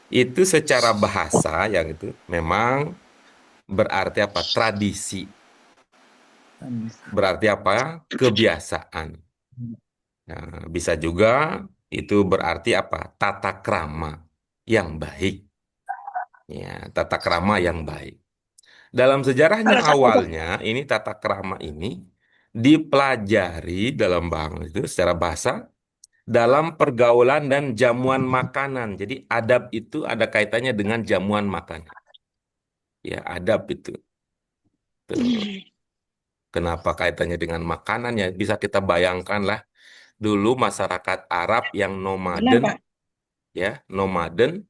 Itu secara bahasa yang itu memang berarti apa? Tradisi. Berarti apa? Kebiasaan. Nah, bisa juga itu berarti apa? Tata krama yang baik. Ya, tata krama yang baik. Dalam sejarahnya Kalau saya awalnya, ini tata krama ini dipelajari dalam bangsa itu secara bahasa dalam pergaulan dan jamuan makanan. Jadi adab itu ada kaitannya dengan jamuan makanan. Ya, adab itu. Tuh. Kenapa kaitannya dengan makanan ya? Bisa kita bayangkan lah dulu masyarakat Arab yang benar nomaden Pak. ya, nomaden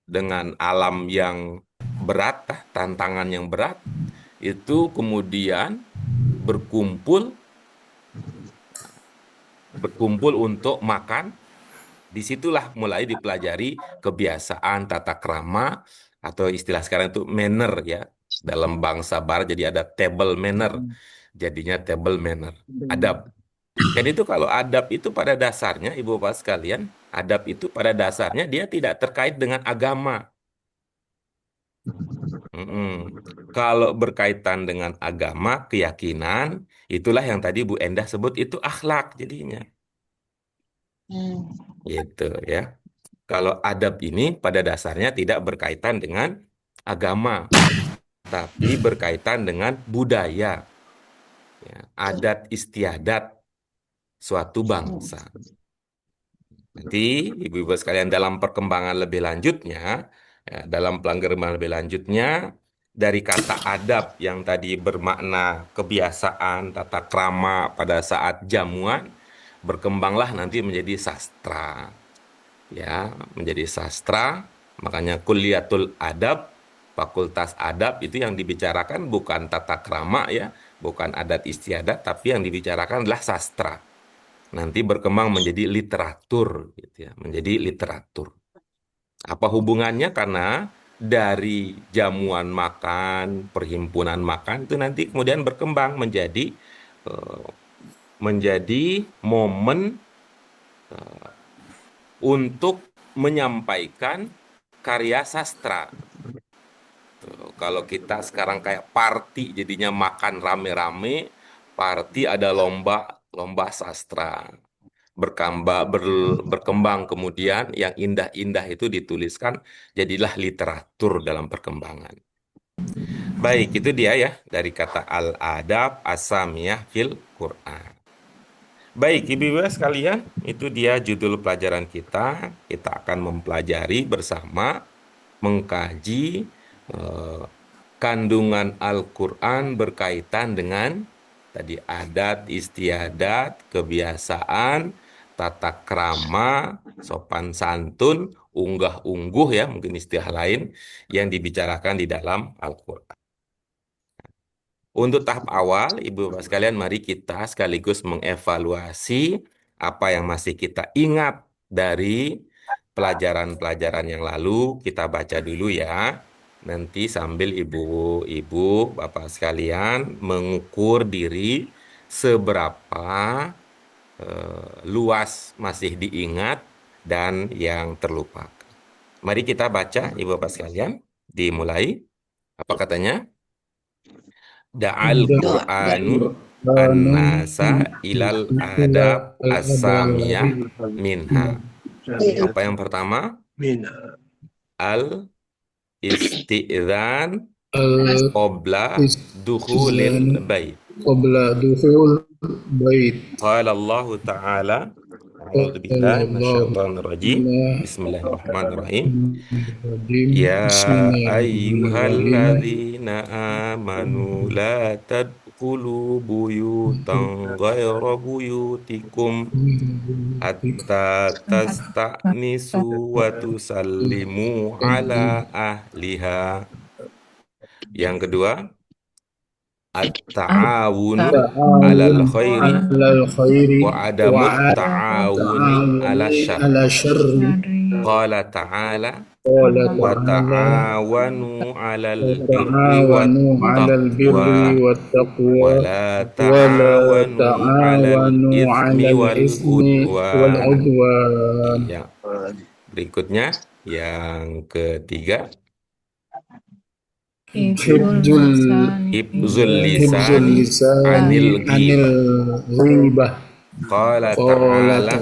dengan alam yang berat, tantangan yang berat, itu kemudian berkumpul berkumpul untuk makan. Disitulah mulai dipelajari kebiasaan tata krama atau istilah sekarang itu manner ya. Dalam bangsa Barat jadi ada table manner, jadinya table manner, adab. Dan itu kalau adab itu pada dasarnya, Ibu Bapak sekalian, adab itu pada dasarnya dia tidak terkait dengan agama. Mm-mm. Kalau berkaitan dengan agama, keyakinan, itulah yang tadi Bu Endah sebut itu akhlak jadinya. Hmm. Gitu ya. Kalau adab ini pada dasarnya tidak berkaitan dengan agama, tapi berkaitan dengan budaya, ya, adat istiadat suatu bangsa. Nanti ibu-ibu sekalian dalam perkembangan lebih lanjutnya, ya, dalam pelanggaran lebih lanjutnya, dari kata adab yang tadi bermakna kebiasaan, tata krama pada saat jamuan, berkembanglah nanti menjadi sastra. Ya, menjadi sastra, makanya kuliatul adab, fakultas adab itu yang dibicarakan bukan tata krama ya, bukan adat istiadat, tapi yang dibicarakan adalah sastra. Nanti berkembang menjadi literatur gitu ya, menjadi literatur. Apa hubungannya? Karena dari jamuan makan, perhimpunan makan itu nanti kemudian berkembang eh, menjadi momen untuk menyampaikan karya sastra. Tuh, kalau kita sekarang kayak party jadinya makan rame-rame, party ada lomba lomba sastra. Berkembang kemudian yang indah-indah itu dituliskan jadilah literatur dalam perkembangan. Baik, itu dia ya dari kata al-adab as-samiyah fil Quran. Baik, ibu-ibu sekalian, itu dia judul pelajaran kita. Kita akan mempelajari bersama, mengkaji eh, kandungan Al-Quran berkaitan dengan tadi adat, istiadat, kebiasaan, tata krama, sopan santun, unggah-ungguh ya, mungkin istilah lain yang dibicarakan di dalam Al-Quran. Untuk tahap awal, Ibu Bapak sekalian, mari kita sekaligus mengevaluasi apa yang masih kita ingat dari pelajaran-pelajaran yang lalu. Kita baca dulu ya. Nanti sambil ibu-ibu, bapak sekalian mengukur diri seberapa luas masih diingat dan yang terlupakan. Mari kita baca, ibu bapak sekalian. Dimulai. Apa katanya? Da'al Doa dan Qur'anu an-nasa ilal adab as-samiyah minha. Apa yang pertama? Mina. Al-isti'zan Al qabla dukhulil istizan bait. qabla dukhul bait. Qala Allah Ta'ala, A'udzu billahi minasyaitonir rajim. Bismillahirrahmanirrahim. Ya Bismillahirrahmanirrahim. ayyuhalladzina amanu la tadkhulu tadkhulu buyutan ghaira buyutikum hatta tasta'nisu wa tusallimu ala ahliha. Yang kedua, at-ta'awunu alal تعاون khairi على الخير wa adamut وعدم ta'awuni ala التعاون syarr. على الشر. Qala ta'ala قال wa تعالى ta'awanu alal birri wat وتعاونوا على البر taqwa والتقوى wa la ولا ta'awanu alal تعاونوا itsmi على wal الإثم udwan. والعدوان. Iya. Berikutnya yang ketiga, حفظ hifzul حفظ lisani اللسان anil عن ghibah. الغيبة. Qala قال ta'ala تعالى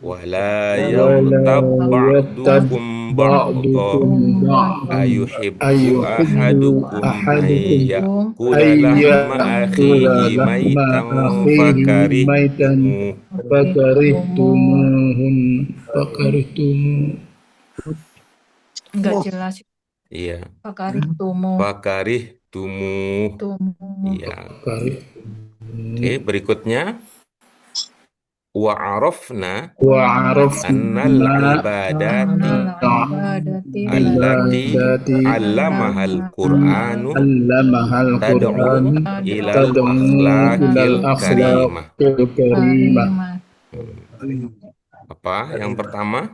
wala ولا yaghtab يغتب ba'dukum ba'dha بعضكم بعضا ayuhibbu أيحب ahadukum أحدكم ya'kula أن lahma يأكل akhihi لحم maitan أخيه ميتا فكرهتموه فكرهتموه. Enggak jelas. Iya, Fakarihtumu. fakarihtumu. Iya. Oke, berikutnya wa arafna annal وعرفنا ibadati Ibadati allati التي allamahal qur'anu علمها tad'u القرآن ilal تدعو إلى akhlaqil الأخلاق karimah. الكريمة. Apa yang pertama?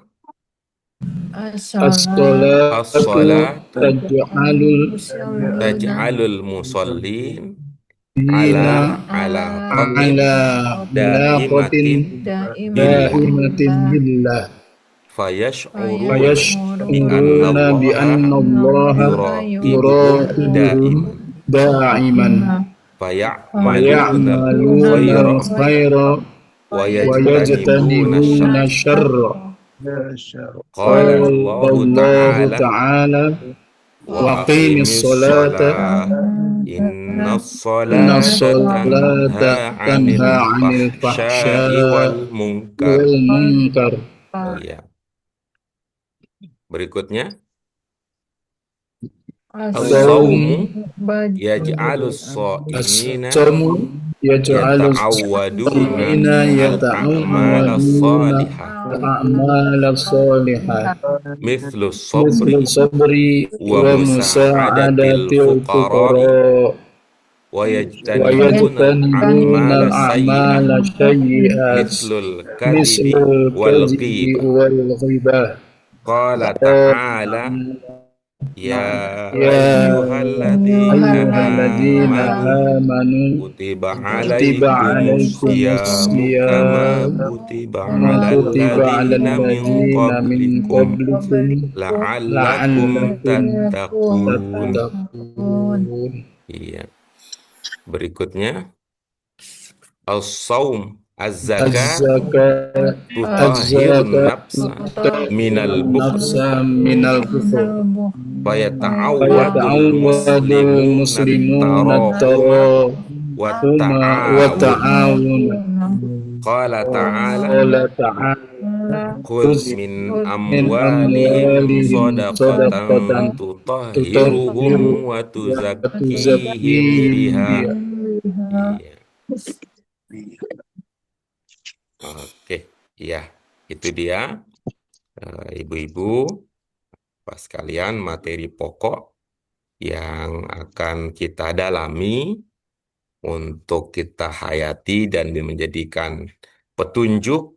الصلاة As-salatu تجعل taj'alul musallin الدين ala qatin على علاقة daimatin billah دائمة بالله fayash'uru فيشعرون بأن الله yuraqibuhum يراقبهم daiman دائما faya'maluna فيعملون al-khaira الخير wa yajtanibuna ويجتنبون syarra. الشر. Qala قال Allahu الله ta'ala تعالى wa وأقيم aqimis الصلاة shalah inna إن salata الصلاة tanha 'anil تنهى عن fahsya'i الفحشاء wal munkar. والمنكر. Iya. Berikutnya as-sawmu yaj'alus sha'imina الصوم يجعل yata'awwaduna الصائمين al-a'mal يتعودون as-salihah الأعمال الصالحة mithlu مثل sabri الصبر wa ومساعدة musa'adatil fuqara'i الفقراء wa yajtanibuna ويجتنبون al-a'mal الأعمال as-sayyi'ah السيئات mithlul مثل kadhibi wal الكذب ghibah. والغيبة. Qala قال ta'ala ya يا ayyuhalladzina أيها الذين amanu آمنوا kutiba كتب alaikumus عليكم siyamu kama الصيام kutiba كما alal كتب على ladzina min الذين من qablikum قبلكم la'allakum لعلكم tattaqun. تتقون. Iya. Berikutnya as-saum az-zakah الزكاة tutahhirun الزكاة nafsa minal النفس bukhl من الكفر fayata'awwadul ويتعود muslimuna المسلمون tarahuma التراحم wa ta'awun. والتعاون. Qala ta'ala قال تعالى Qul خذ min من amwalihim أموالهم sadaqatan صدقة tutahhiruhum تطهرهم wa tuzakkihim وتزكيهم biha. بها. Iya. Oke, ya, itu dia ibu-ibu, Bapak sekalian, materi pokok yang akan kita dalami untuk kita hayati dan menjadikan petunjuk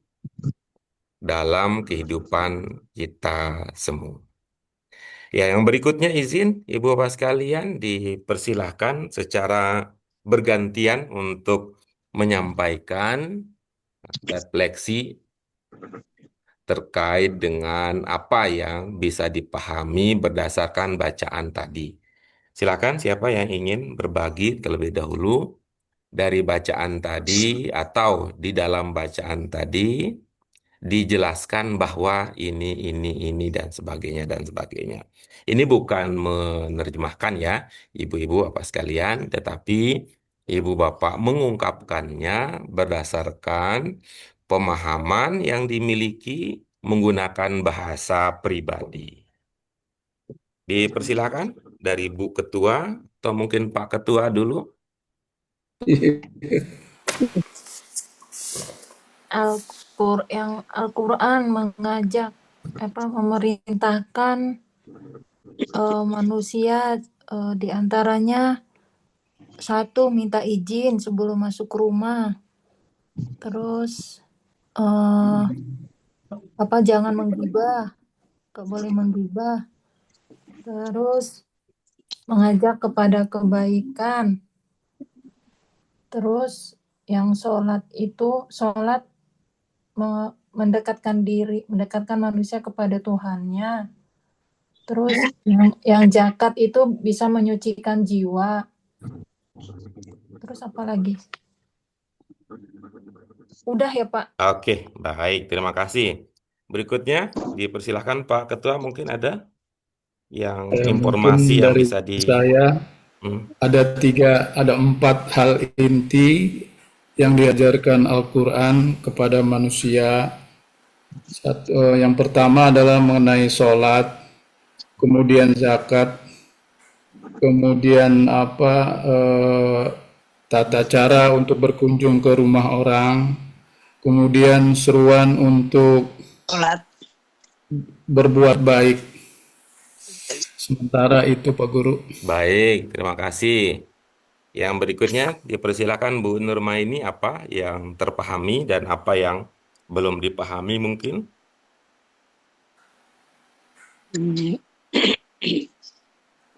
dalam kehidupan kita semua. Ya, yang berikutnya izin Ibu Bapak sekalian dipersilahkan secara bergantian untuk menyampaikan refleksi terkait dengan apa yang bisa dipahami berdasarkan bacaan tadi. Silakan siapa yang ingin berbagi terlebih dahulu dari bacaan tadi atau di dalam bacaan tadi dijelaskan bahwa ini dan sebagainya dan sebagainya. Ini bukan menerjemahkan ya, ibu-ibu bapak sekalian, tetapi ibu bapak mengungkapkannya berdasarkan pemahaman yang dimiliki menggunakan bahasa pribadi. Dipersilakan dari Bu Ketua atau mungkin Pak Ketua dulu. Al-Quran mengajak memerintahkan manusia di antaranya satu minta izin sebelum masuk rumah, terus eh, jangan menggibah, gak boleh menggibah, terus mengajak kepada kebaikan, terus yang sholat mendekatkan manusia kepada Tuhannya. Terus yang zakat itu bisa menyucikan jiwa. Terus apa lagi? Udah ya, Pak? Oke, baik. Terima kasih. Berikutnya, dipersilahkan Pak Ketua, mungkin ada yang informasi Mungkin yang dari bisa saya Hmm, ada 4 hal inti yang diajarkan Al-Quran kepada manusia. Yang pertama adalah mengenai sholat, kemudian zakat, kemudian tata cara untuk berkunjung ke rumah orang, kemudian seruan untuk Sholat. berbuat baik. Sementara itu Pak Guru. baik, terima kasih. Yang berikutnya, dipersilakan Bu Nurmaini, apa yang terpahami dan apa yang belum dipahami mungkin?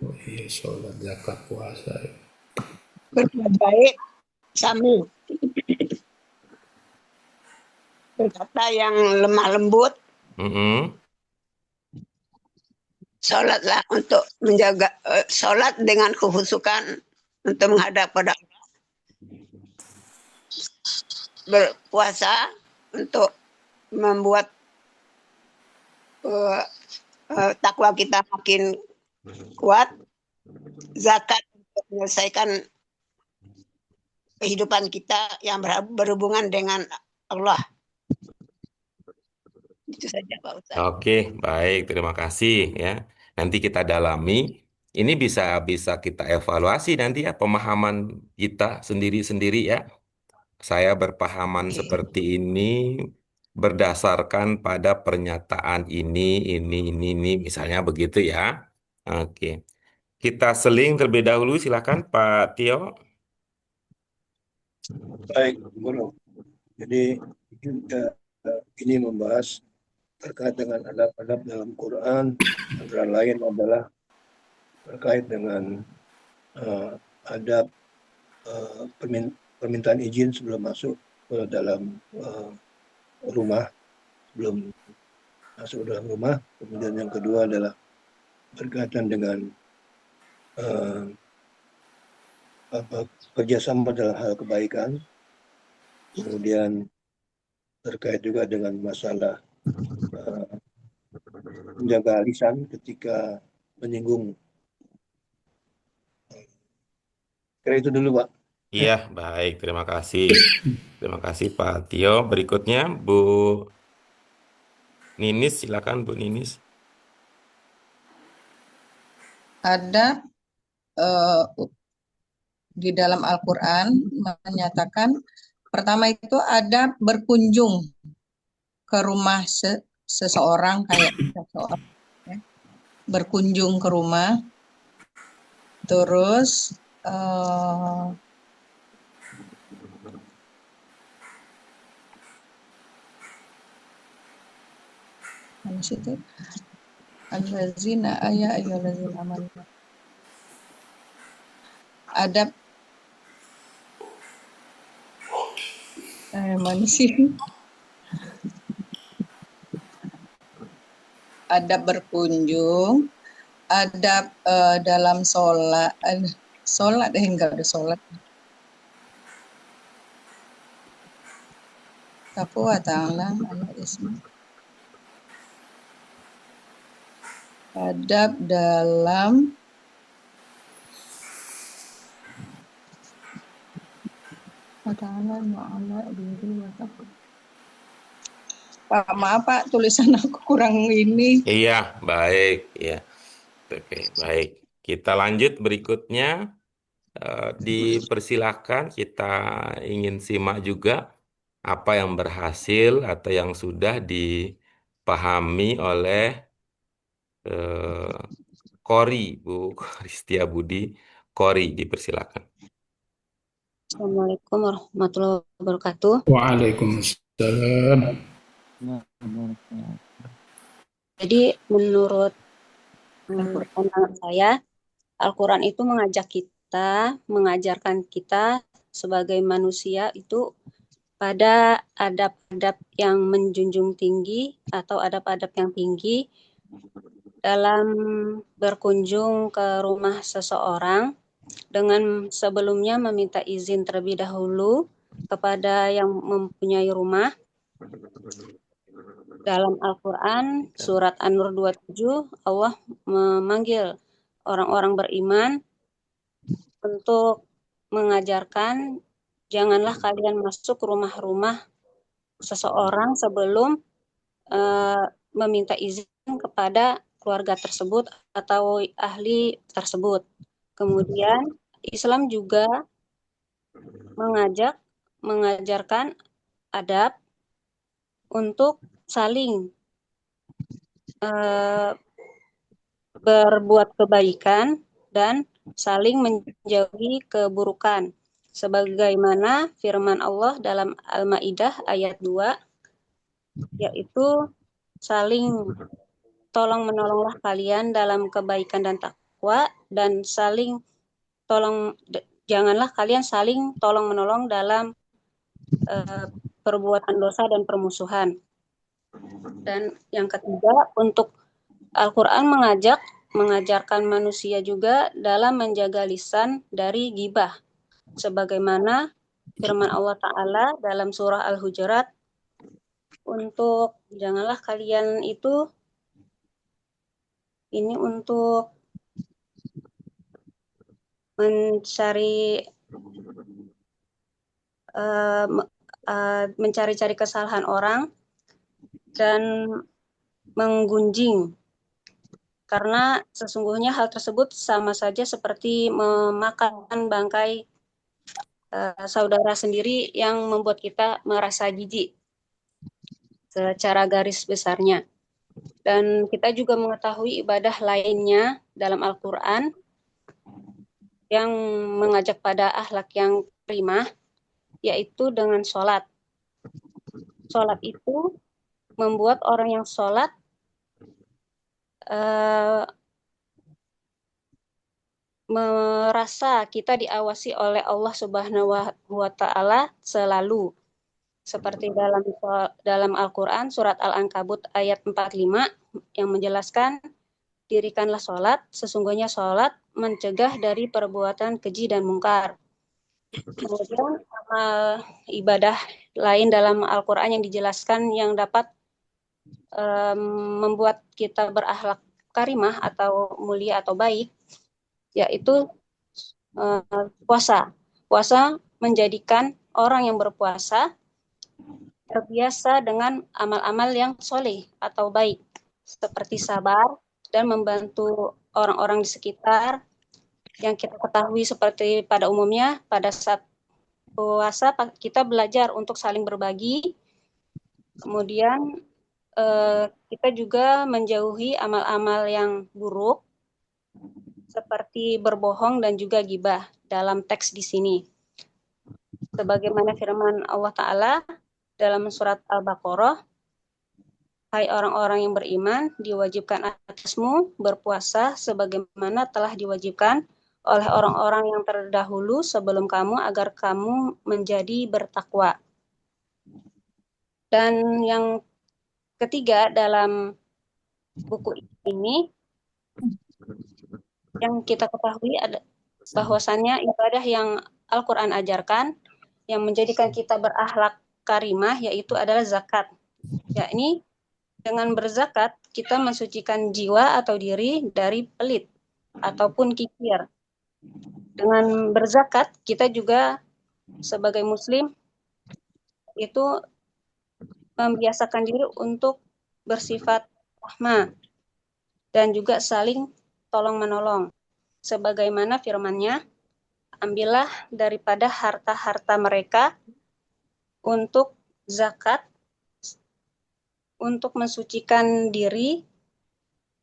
Oh iya, sholat, zakat, puasa. Berbuat baik, Sami. Berkata yang lemah lembut, Mm-mm. sholatlah untuk menjaga, sholat dengan kehusukan untuk menghadap pada Allah. Berpuasa untuk membuat takwa kita makin kuat. Zakat untuk menyelesaikan kehidupan kita yang berhubungan dengan Allah. Itu saja Pak Ustaz. Oke, baik, terima kasih ya. Nanti kita dalami. Ini bisa bisa kita evaluasi nanti ya pemahaman kita sendiri-sendiri ya. Saya berpahaman Oke. seperti ini berdasarkan pada pernyataan ini, misalnya begitu ya. Oke, kita seling terlebih dahulu, silakan Pak Tio. Baik, Guru. Jadi kita ini membahas terkait dengan adab-adab dalam Quran, antara lain adalah terkait dengan adab permintaan izin sebelum masuk ke dalam rumah, sebelum masuk dalam rumah. Kemudian yang kedua adalah berkaitan dengan kerjasama dalam hal kebaikan. Kemudian terkait juga dengan masalah menjaga lisan ketika menyinggung. Kira itu dulu, Pak. Iya, baik, terima kasih. Terima kasih Pak Tio. Berikutnya Bu Ninis, silakan Bu Ninis. Ada di dalam Al-Quran menyatakan pertama itu ada berkunjung ke rumah seseorang, kayak seseorang ya. Berkunjung ke rumah, terus mana situ? Allazina ayyuhallazina amanu. Adab mana sih? Adab berkunjung, adab dalam sholat, enggak ada sholat. Takwa ta'ala ala ismi. Adab dalam Pak, maaf Pak, tulisan aku kurang ini. Iya, baik, ya. Oke, baik. Kita lanjut berikutnya. Dipersilahkan kita ingin simak juga apa yang berhasil atau yang sudah dipahami oleh eh, Kori, Bu Kristia Budi. Kori, dipersilakan. Assalamualaikum warahmatullahi wabarakatuh. Waalaikumsalam. Jadi menurut pandangan saya, Al-Quran itu mengajarkan kita sebagai manusia itu pada adab-adab yang menjunjung tinggi atau adab-adab yang tinggi dalam berkunjung ke rumah seseorang dengan sebelumnya meminta izin terlebih dahulu kepada yang mempunyai rumah. Dalam Al-Quran, surat An-Nur 27, Allah memanggil orang-orang beriman untuk mengajarkan, janganlah kalian masuk rumah-rumah seseorang sebelum meminta izin kepada keluarga tersebut atau ahli tersebut. Kemudian, Islam juga mengajarkan adab untuk saling berbuat kebaikan dan saling menjauhi keburukan. Sebagaimana firman Allah dalam Al-Maidah ayat 2, yaitu saling tolong-menolonglah kalian dalam kebaikan dan takwa, dan janganlah kalian saling tolong-menolong dalam perbuatan dosa dan permusuhan. Dan yang ketiga, untuk Al-Quran mengajarkan manusia juga dalam menjaga lisan dari ghibah. Sebagaimana firman Allah Ta'ala dalam surah Al-Hujurat, untuk janganlah kalian itu ini untuk mencari-cari kesalahan orang dan menggunjing, karena sesungguhnya hal tersebut sama saja seperti memakan bangkai saudara sendiri yang membuat kita merasa jijik secara garis besarnya. Dan kita juga mengetahui ibadah lainnya dalam Al-Quran yang mengajak pada akhlak yang prima, yaitu dengan sholat. Sholat itu membuat orang yang sholat merasa kita diawasi oleh Allah Subhanahu wa Ta'ala selalu. Seperti dalam Al-Quran surat Al-Ankabut ayat 45 yang menjelaskan, dirikanlah sholat, sesungguhnya sholat mencegah dari perbuatan keji dan mungkar. Kemudian ibadah lain dalam Al-Quran yang dijelaskan yang dapat membuat kita berakhlak karimah atau mulia atau baik, yaitu puasa. Puasa menjadikan orang yang berpuasa terbiasa dengan amal-amal yang soleh atau baik, seperti sabar dan membantu orang-orang di sekitar. Yang kita ketahui seperti pada umumnya, pada saat puasa kita belajar untuk saling berbagi. Kemudian kita juga menjauhi amal-amal yang buruk, seperti berbohong dan juga ghibah dalam teks di sini. Sebagaimana firman Allah Ta'ala dalam surat Al-Baqarah, hai orang-orang yang beriman, diwajibkan atasmu berpuasa sebagaimana telah diwajibkan oleh orang-orang yang terdahulu sebelum kamu agar kamu menjadi bertakwa. Dan yang ketiga dalam buku ini yang kita ketahui ada bahwasannya ibadah yang Al-Quran ajarkan yang menjadikan kita berakhlak karimah yaitu adalah zakat. Yakni dengan berzakat kita mensucikan jiwa atau diri dari pelit ataupun kikir. Dengan berzakat kita juga sebagai muslim itu membiasakan diri untuk bersifat rahmah dan juga saling tolong-menolong. Sebagaimana firman-Nya ambillah daripada harta-harta mereka untuk zakat, untuk mensucikan diri,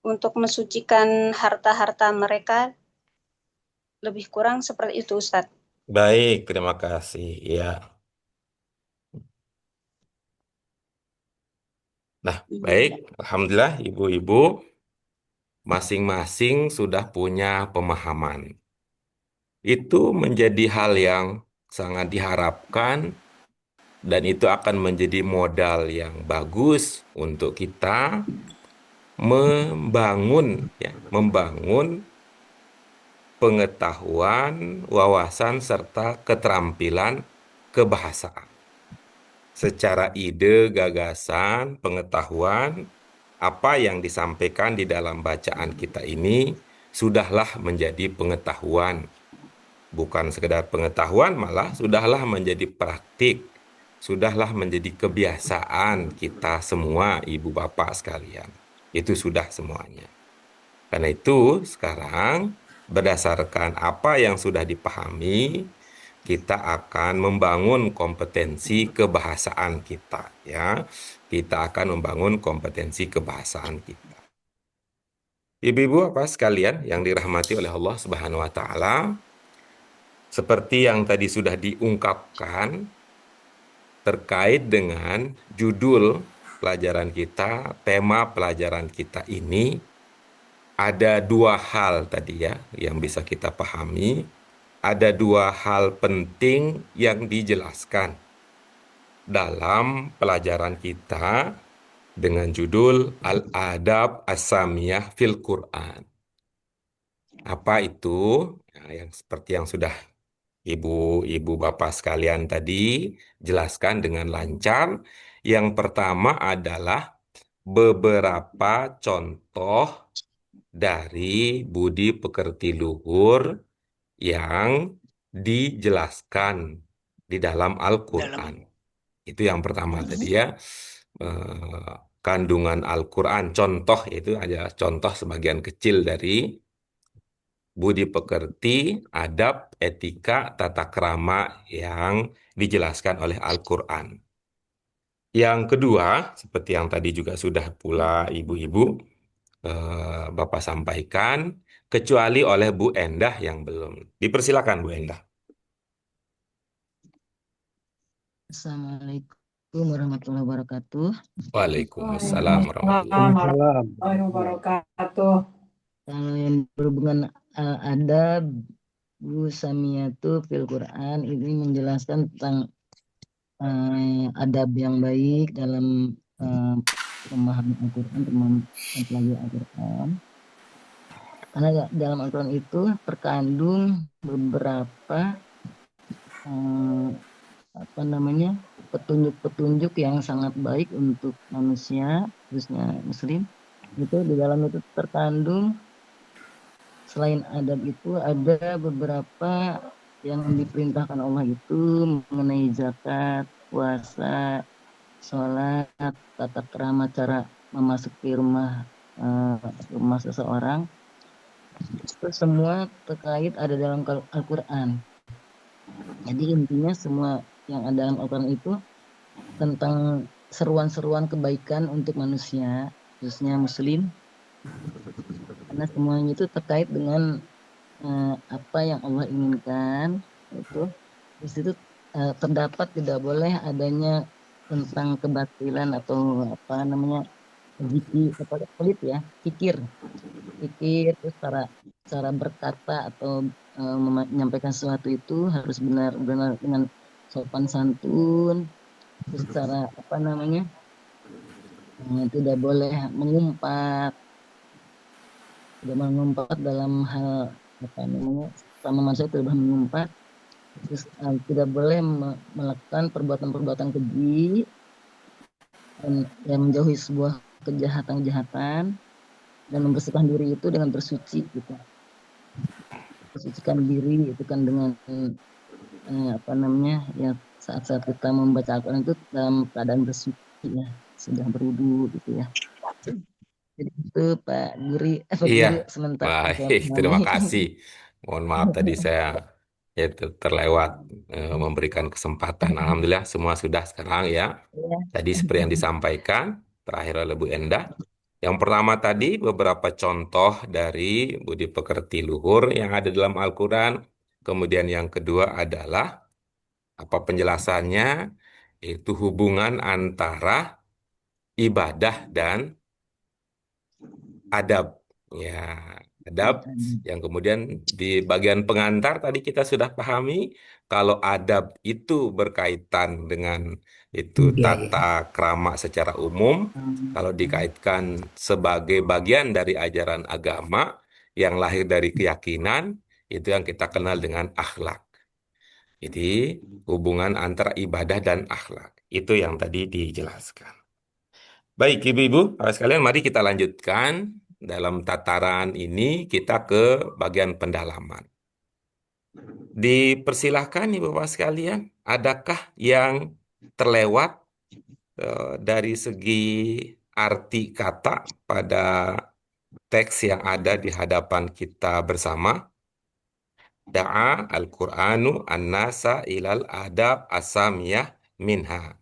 untuk mensucikan harta-harta mereka, lebih kurang seperti itu, Ustadz. Baik, terima kasih. Ya. Nah, baik. Alhamdulillah, ibu-ibu masing-masing sudah punya pemahaman. Itu menjadi hal yang sangat diharapkan dan itu akan menjadi modal yang bagus untuk kita membangun pengetahuan, wawasan serta keterampilan kebahasaan. Secara ide, gagasan, pengetahuan, apa yang disampaikan di dalam bacaan kita ini sudahlah menjadi pengetahuan. Bukan sekedar pengetahuan, malah sudahlah menjadi praktik. Sudahlah menjadi kebiasaan kita semua, ibu bapak sekalian. Itu sudah semuanya. Karena itu, sekarang berdasarkan apa yang sudah dipahami, kita akan membangun kompetensi kebahasaan kita, ya. Kita akan membangun kompetensi kebahasaan kita. Ibu-ibu apa sekalian yang dirahmati oleh Allah Subhanahu wa taala, seperti yang tadi sudah diungkapkan terkait dengan judul pelajaran kita, tema pelajaran kita ini, ada dua hal tadi ya yang bisa kita pahami. Ada dua hal penting yang dijelaskan dalam pelajaran kita dengan judul Al-Adab As-Samiyah fil Quran. Apa itu? Nah, yang seperti yang sudah ibu bapak sekalian tadi jelaskan dengan lancar. Yang pertama adalah beberapa contoh dari budi pekerti luhur yang dijelaskan di dalam Al-Quran. Itu yang pertama tadi ya. Kandungan Al-Quran, contoh itu adalah contoh sebagian kecil dari budi pekerti, adab, etika, tata krama yang dijelaskan oleh Al-Quran. Yang kedua, seperti yang tadi juga sudah pula ibu-ibu Bapak sampaikan, kecuali oleh Bu Endah yang belum. Dipersilakan Bu Endah. Assalamualaikum warahmatullahi wabarakatuh. Waalaikumsalam warahmatullahi Warahmatullahi wabarakatuh. Kalau yang berhubungan adab Samiyatu fil Quran ini menjelaskan tentang adab yang baik dalam memahami Al-Quran, mempelajari Al-Quran. Karena dalam Al-Quran itu terkandung beberapa petunjuk-petunjuk yang sangat baik untuk manusia, khususnya Muslim. Itu di dalam itu terkandung, selain adab itu ada beberapa yang diperintahkan Allah itu mengenai zakat, puasa, sholat, tata krama, cara memasuki rumah seseorang. Itu semua terkait ada dalam Al-Quran. Jadi intinya semua yang ada dalam Al-Quran itu tentang seruan-seruan kebaikan untuk manusia, khususnya Muslim. Karena semuanya itu terkait dengan apa yang Allah inginkan. Itu di situ terdapat tidak boleh adanya tentang kebatilan atau pikir terus cara berkata atau menyampaikan sesuatu itu harus benar-benar dengan sopan santun, terus cara tidak boleh mengumpat dalam hal sama manusia tidak boleh mengumpat, terus tidak boleh melakukan perbuatan-perbuatan keji yang menjauhi sebuah kejahatan dan membersihkan diri itu dengan bersuci gitu. Bersucikan diri itu kan dengan saat-saat kita membaca Al-Quran itu dalam keadaan bersuci ya, sudah berwudu gitu ya. Jadi itu Pak Guri, Iya, sementara baik, terima kasih. Mohon maaf tadi saya itu terlewat memberikan kesempatan. Alhamdulillah semua sudah sekarang ya. Ya. Tadi seperti yang disampaikan terakhir oleh Bu Endah. Yang pertama tadi beberapa contoh dari budi pekerti luhur yang ada dalam Al-Quran. Kemudian yang kedua adalah apa penjelasannya? Itu hubungan antara ibadah dan adab. Ya, adab yang kemudian di bagian pengantar tadi kita sudah pahami kalau adab itu berkaitan dengan itu tata krama secara umum, kalau dikaitkan sebagai bagian dari ajaran agama yang lahir dari keyakinan, itu yang kita kenal dengan akhlak. Jadi hubungan antara ibadah dan akhlak itu yang tadi dijelaskan. Baik, Ibu-ibu, sekalian mari kita lanjutkan dalam tataran ini kita ke bagian pendalaman. Dipersilahkan Ibu Bapak sekalian, adakah yang terlewat dari segi arti kata pada teks yang ada di hadapan kita bersama? Da'a al-Qur'anu an-nasa ilal adab asamiyah minha.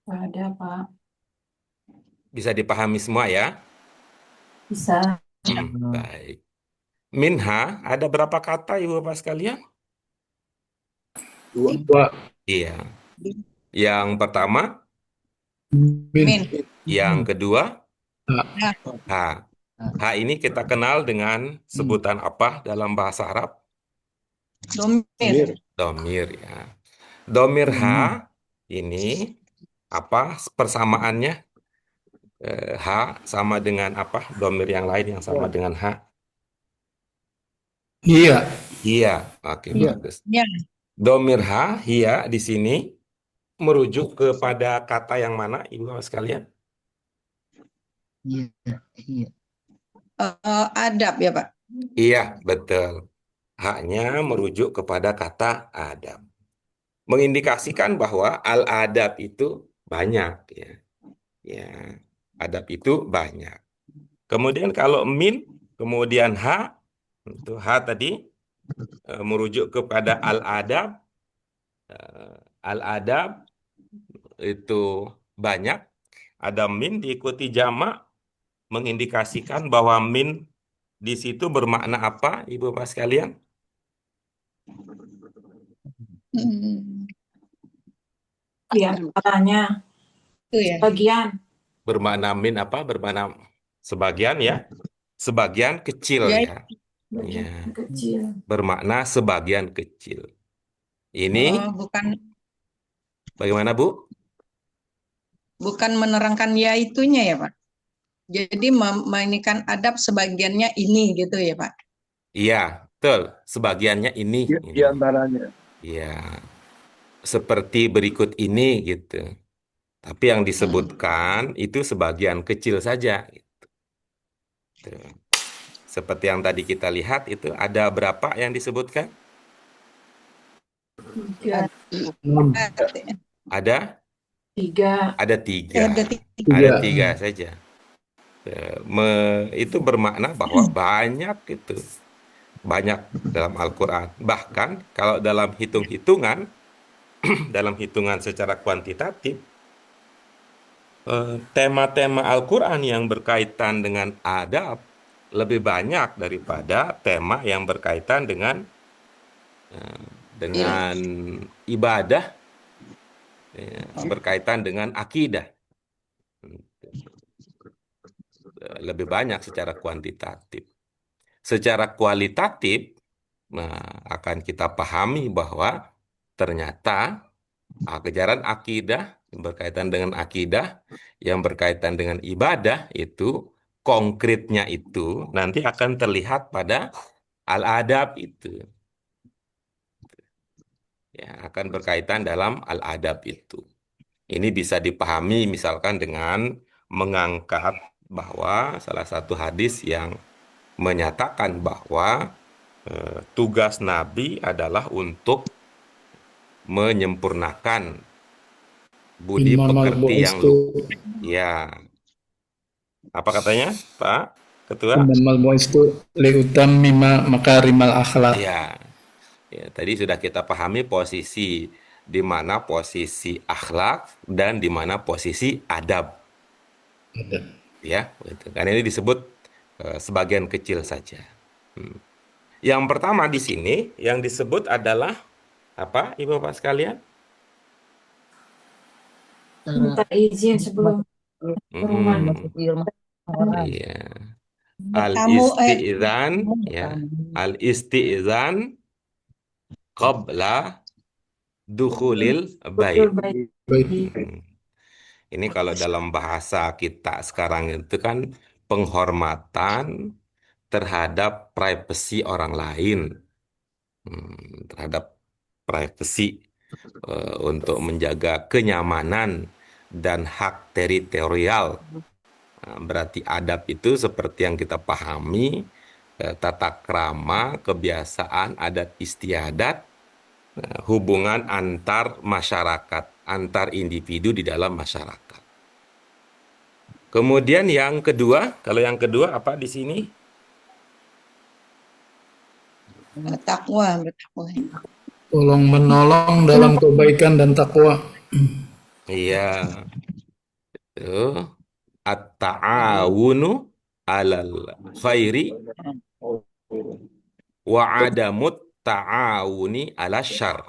Nggak ada, Pak. Bisa dipahami semua ya? Bisa. Baik. Minha, ada berapa kata Ibu Bapak sekalian? Dua. Iya. Yang pertama, Min. yang kedua, Nah, ha. Ha ini kita kenal dengan sebutan apa dalam bahasa Arab? domir. Domir ya. Domir ha ini apa persamaannya? Ha sama dengan apa? Domir yang lain yang sama dengan ha? Iya. Iya. Oke, bagus. Ya. Domir ha, iya di sini merujuk kepada kata yang mana, Ibu Bapak sekalian? Iya, iya. Adab ya Pak. Iya, betul. Haknya merujuk kepada kata adab. Mengindikasikan bahwa al-adab itu banyak ya. Ya, adab itu banyak. Kemudian kalau min, kemudian ha, itu ha tadi merujuk kepada al-adab. Al-adab itu banyak. Ada min diikuti jamak mengindikasikan bahwa min di situ bermakna apa, Ibu Bapak sekalian? Iya, katanya Itu ya. bagian. Bermakna min apa? Bermakna sebagian ya. Sebagian kecil Ya, ya. Bagian Ya. kecil. Bermakna sebagian kecil. Ini bukan bagaimana, Bu? bukan menerangkan ya itunya ya Pak. Jadi memainkan adab sebagiannya ini gitu ya Pak. Iya, betul. Sebagiannya ini. Di antaranya. Iya. Seperti berikut ini gitu. Tapi yang disebutkan itu sebagian kecil saja. Gitu. Tuh. Seperti yang tadi kita lihat itu ada berapa yang disebutkan? Tiga. Ada? Tiga. Ada tiga. Ada Ada tiga saja. Itu bermakna bahwa banyak itu. Banyak dalam Al-Quran. Bahkan kalau dalam hitung-hitungan, dalam hitungan secara kuantitatif, tema-tema Al-Quran yang berkaitan dengan adab lebih banyak daripada tema yang berkaitan dengan ibadah, berkaitan dengan akidah. Lebih banyak secara kuantitatif. Secara kualitatif, akan kita pahami bahwa ternyata ajaran akidah yang berkaitan dengan akidah, yang berkaitan dengan ibadah itu konkretnya itu nanti akan terlihat pada al-adab itu. Ya, akan berkaitan dalam al-adab itu. Ini bisa dipahami misalkan dengan mengangkat bahwa salah satu hadis yang menyatakan bahwa tugas Nabi adalah untuk menyempurnakan budi pekerti yang luhur. Ya. Apa katanya, Pak Ketua? Innamal bu'istu liutammima makarimal akhlak. Ya, ya, tadi sudah kita pahami posisi di mana posisi akhlak dan di mana posisi adab. Ya, gitu. Karena ini disebut sebagian kecil saja. Hmm. Yang pertama di sini yang disebut adalah apa, Ibu Bapak sekalian? Minta izin sebelum rumah. memasuki rumah orang. Iya. Bertamu, Al-isti'zan, ya. Al-isti'zan qabla dukhulil bait. Baik. Hmm. Ini kalau dalam bahasa kita sekarang itu kan penghormatan terhadap privasi orang lain, terhadap privasi untuk menjaga kenyamanan dan hak teritorial. Nah, berarti adab itu seperti yang kita pahami, tata krama, kebiasaan, adat istiadat, hubungan antar masyarakat, antar individu di dalam masyarakat. Kemudian yang kedua, kalau yang kedua apa di sini? takwa, bertakwa. Tolong menolong dalam kebaikan dan takwa. Iya, itu at-ta'awunu alal khairi wa adamut ta'awuni ala syarr.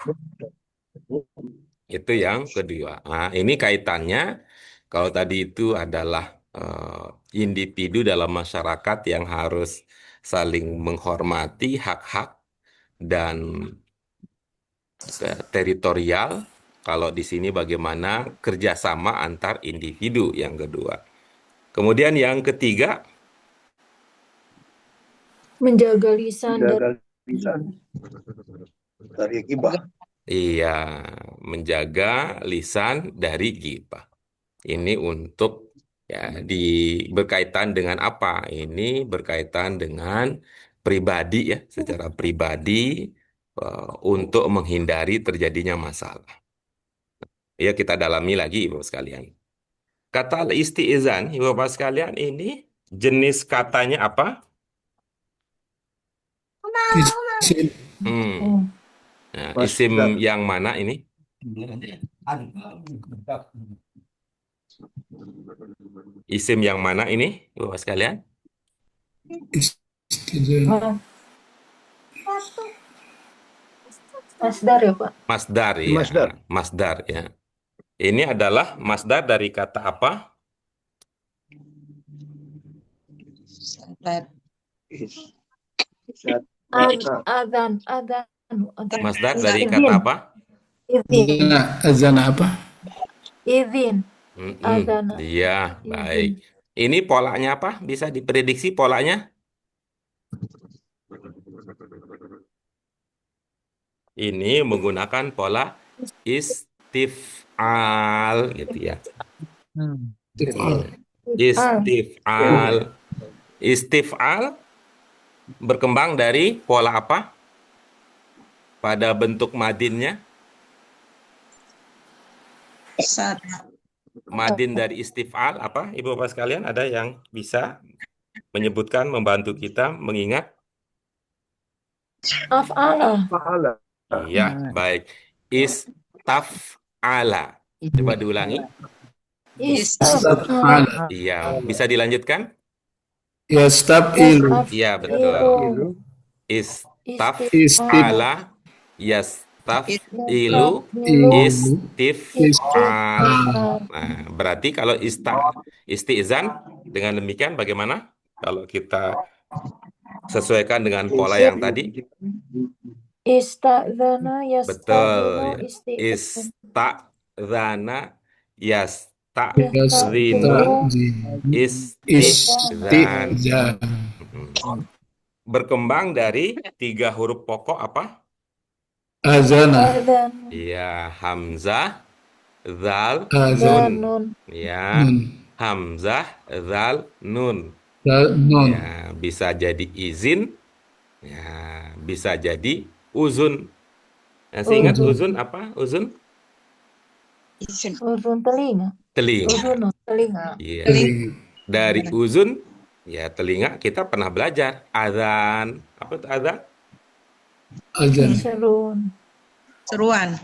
Itu yang kedua. Nah, ini kaitannya kalau tadi itu adalah individu dalam masyarakat yang harus saling menghormati hak-hak dan teritorial. Kalau di sini bagaimana kerjasama antar individu yang kedua. Kemudian yang ketiga, Menjaga lisan dan Jaga lisan dari gibah. iya, menjaga lisan dari ghibah. Ini untuk ya berkaitan dengan apa? Ini berkaitan dengan pribadi ya, secara pribadi untuk menghindari terjadinya masalah. Ya, kita dalami lagi Ibu sekalian. Kata al-isti'zan, Ibu Bapak sekalian, ini jenis katanya apa? Izin. Nah, Masdar. isim yang mana ini? Isim yang mana ini, Ibu Bapak sekalian? Istizan. masdar ya Pak. Masdar ya. Masdar. Masdar ya. Ini adalah masdar dari kata apa? Salat. Adzan. Masdar dari kata apa? Izin. Azana apa? Izin. Adzana. Iya, Izin. baik. Ini polanya apa? Bisa diprediksi polanya? Ini menggunakan pola istif'al gitu ya. Istif'al. Istif'al berkembang dari pola apa? Pada bentuk madinnya. Madin dari istif'al apa? Ibu Bapak sekalian, ada yang bisa menyebutkan, membantu kita mengingat? Af'ala. Iya, baik. Istaf'ala. Coba diulangi. Istaf'ala. Iya, bisa dilanjutkan? Yastab'ilu. Iya, betul. Istaf'ala, yastaf'ilu, istif'al. Nah, berarti kalau isti'zan dengan demikian bagaimana? Kalau kita sesuaikan dengan pola yang tadi? Ista'zana Betul. yasta'zinu isti'zan. Ista'zana yasta'zinu istizan. Berkembang dari 3 huruf pokok apa? Azana. Iya, hamzah, zal, Azan. nun. Ya, hamzah, zal, nun. Nun. Ya, bisa jadi izin, ya, bisa jadi uzun. Masih ingat uzun apa? Uzun? Uzun telinga. Telinga. Uzun telinga. Iya. Dari uzun, ya telinga kita pernah belajar. Adzan. Apa itu adzan? Azan. Syarun. Seruan.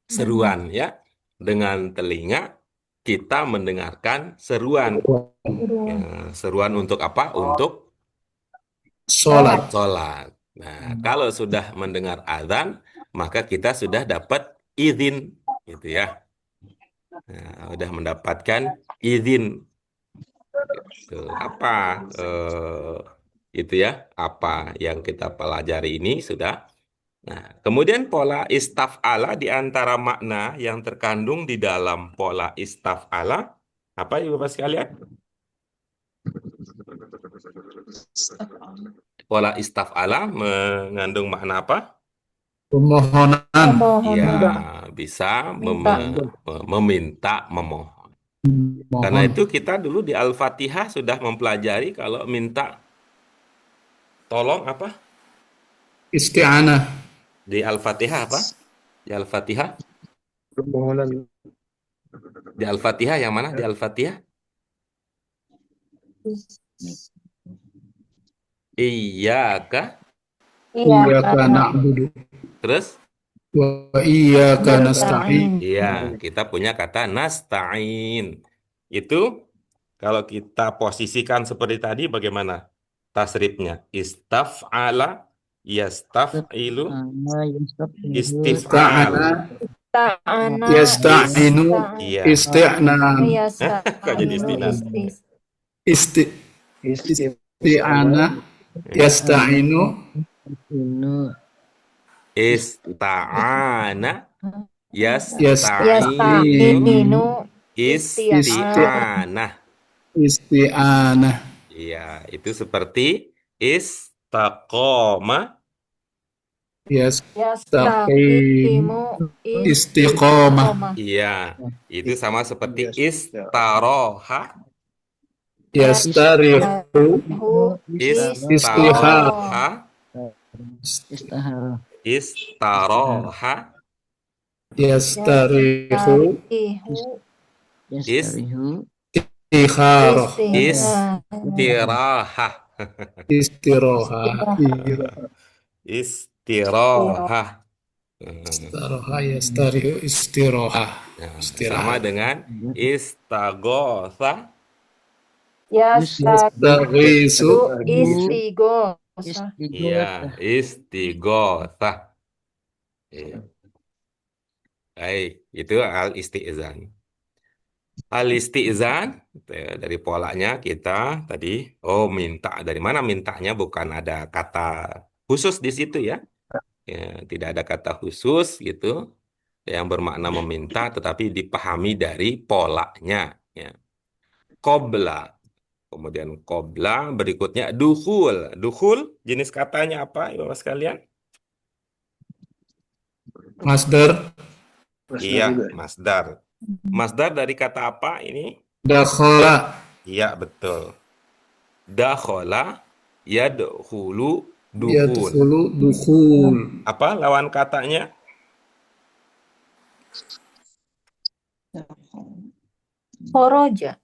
Seruan ya. Dengan telinga kita mendengarkan seruan. Ya, seruan untuk apa? Untuk Sholat. sholat. Nah, kalau sudah mendengar adzan, maka kita sudah dapat izin, gitu ya. Nah, sudah mendapatkan izin. Gitu. Apa itu ya? Apa yang kita pelajari ini sudah. Nah, kemudian pola istaf'ala di antara makna yang terkandung di dalam pola istaf'ala apa Ibu Bapak sekalian? Pola istaf'ala mengandung makna apa? Permohonan. Ya, Permohonan. bisa Minta. meminta, memohon. Karena Mohon. itu kita dulu di Al-Fatihah sudah mempelajari kalau minta tolong apa? Isti'anah. Di Al-Fatihah apa? Di Al-Fatihah? Permohonan Di Al-Fatihah yang mana? Di Al-Fatihah? Iyyaka. Iya. Iyyaka na'budu Terus? wa iyyaka nasta'in. Iya, kita punya kata nasta'in. Itu kalau kita posisikan seperti tadi bagaimana tasrifnya? Istaf'ala, yastaf'ilu, istif'al. Ta'ana. Yasta'inu. Iya. Isti'nan. Kok jadi istinan? Isti'anah. Yasta'inu. Ista'ana, Yasta'inu. isti'anah. Isti'anah. Iya, itu seperti istaqoma. Yastaqimu. Istiqomah. Iya, itu sama seperti istaroha. Yastarihu. Istaroha. Istihara. Istaroha. Yastarihu. Yastarihu. Istikharah. Istiraha. Istiroha. Istiraha. Istiroha. Yastarihu. Istiroha. Nah, sama dengan istaghosa. Yastaghisu. Istighosa. Iya, istighosa. Iya. Baik, itu al-istizan. Al-istizan dari polanya kita tadi, minta. Dari mana mintanya? Bukan ada kata khusus di situ ya. Ya, tidak ada kata khusus gitu yang bermakna meminta, tetapi dipahami dari polanya. Ya. Qobla. Kemudian qobla, berikutnya dukhul. Dukhul, jenis katanya apa, Bapak sekalian? Masdar. Iya, masdar. Masdar dari kata apa ini? Dakhala. Iya, betul. Dakhala, yadkhulu, dukhul. Yadkhulu. Dukhul. Apa lawan katanya? Khoroja.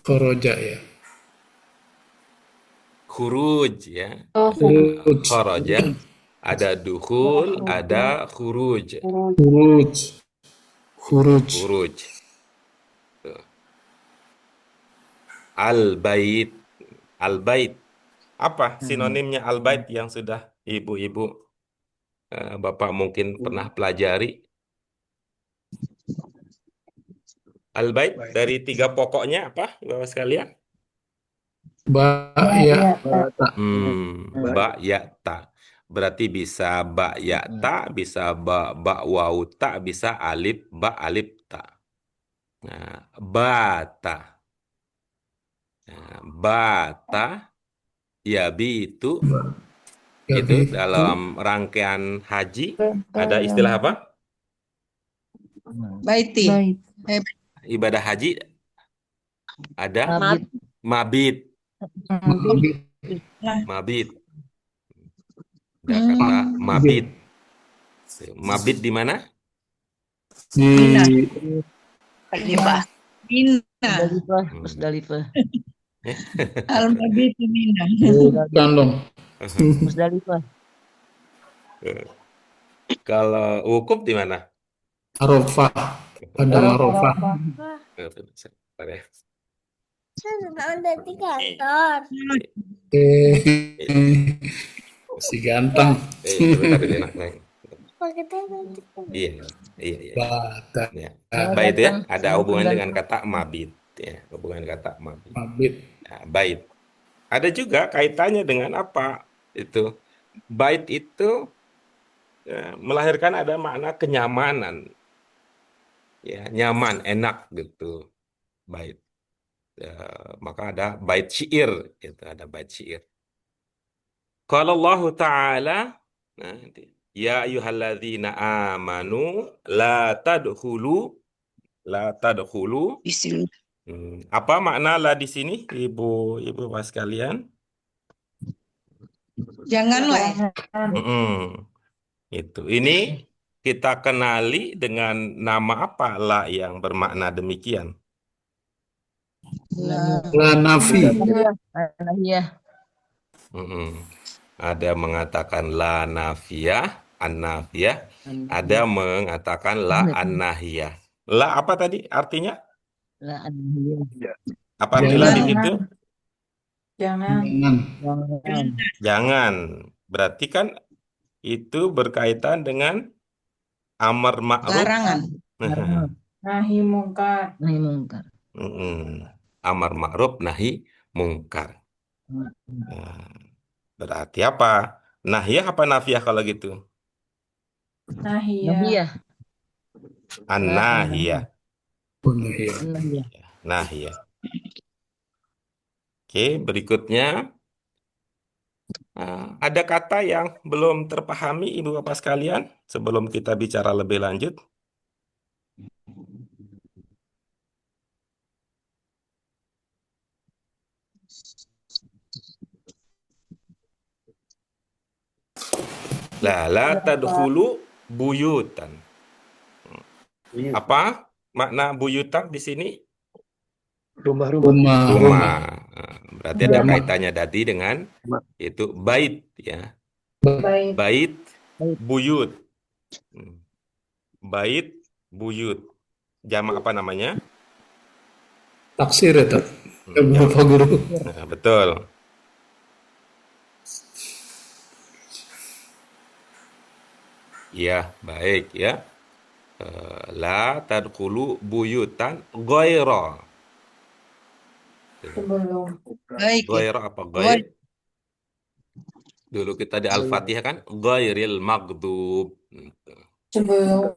Khoroja ya. Khuruj ya. Khuruj. Kharaja. Ada dukhul, ada khuruj. Khuruj. Khuruj. Khuruj. Tuh. Al-bait. Al-bait. Apa sinonimnya al-bait yang sudah ibu-ibu, Bapak mungkin pernah pelajari? Al-bait dari 3 pokoknya apa, Bapak sekalian? Ba ya ta. Ba ya ta. Berarti bisa ba ya ta, bisa ba waw ta, bisa alif ba alif ta. Nah, bata. Nah, bata yabitu itu dalam rangkaian haji ada istilah apa? Baiti. Ibadah haji ada Mabit. mabit. Mabit. Ada kata mabit. Mabit di mana? Di Khalifah. Mina. Musdalifah, Musdalifah, Al-Mabitu Mina. Bukan dong. Musdalifah. Kalau wukuf di mana? Arafah. Padang Arafah. Bentar ya. Si ganteng. Sebentar deh, nak. Iya, iya, iya. Batak. Ya. Selamat Bait ya, datang. ada Selamat hubungan dengan datang. kata mabit. Ya, hubungan kata mabit. Mabit. Ya, bait. Ada juga kaitannya dengan apa? Itu. Bait itu melahirkan ada makna kenyamanan. Ya, nyaman, enak gitu. Bait. Ya, maka ada bait syair, gitu. Ada bait syair. Qala Allah Ta'ala, nah, ya ayyuhalladzina amanu la tadkhulu Bismillah. Apa makna la di sini, ibu Bapak sekalian? Janganlah ya. Mm-mm. Itu. Ini kita kenali dengan nama apa la yang bermakna demikian? La nafi. Anahiyah. Mm-mm. Ada mengatakan la nafiyah, an-nafiyah. Ada mengatakan la an-nahiyah. La apa tadi artinya? La anahiyah. Apa arti la di situ? Jangan. Jangan. Jangan. Berarti kan itu berkaitan dengan amar ma'ruf. Larangan. Nahi mungkar. Nahi mungkar. Amar ma'ruf nahi mungkar. Nah, berarti apa? Nahiyah apa nafiyah kalau gitu? Nahiyah. Nahiyah. An-nahiyah. Anahiyah. Nahiyah. Oke, berikutnya ada kata yang belum terpahami Ibu Bapak sekalian sebelum kita bicara lebih lanjut. La tadkhulu buyutan. Apa makna buyutan di sini? Rumah-rumah. Rumah. Berarti ada Rumah. kaitannya tadi dengan itu bait ya. Baik. Bait buyut. Bait buyut. Jamak apa namanya? Taksir itu. Jamak. Bapak Guru. Nah, betul. Ya, baik ya. La tadkhulu buyutan ghaira. Sebelum. Baik. Ghaira apa ghair? Dulu kita di Al-Fatihah kan ghairil maghdub. Sebelum.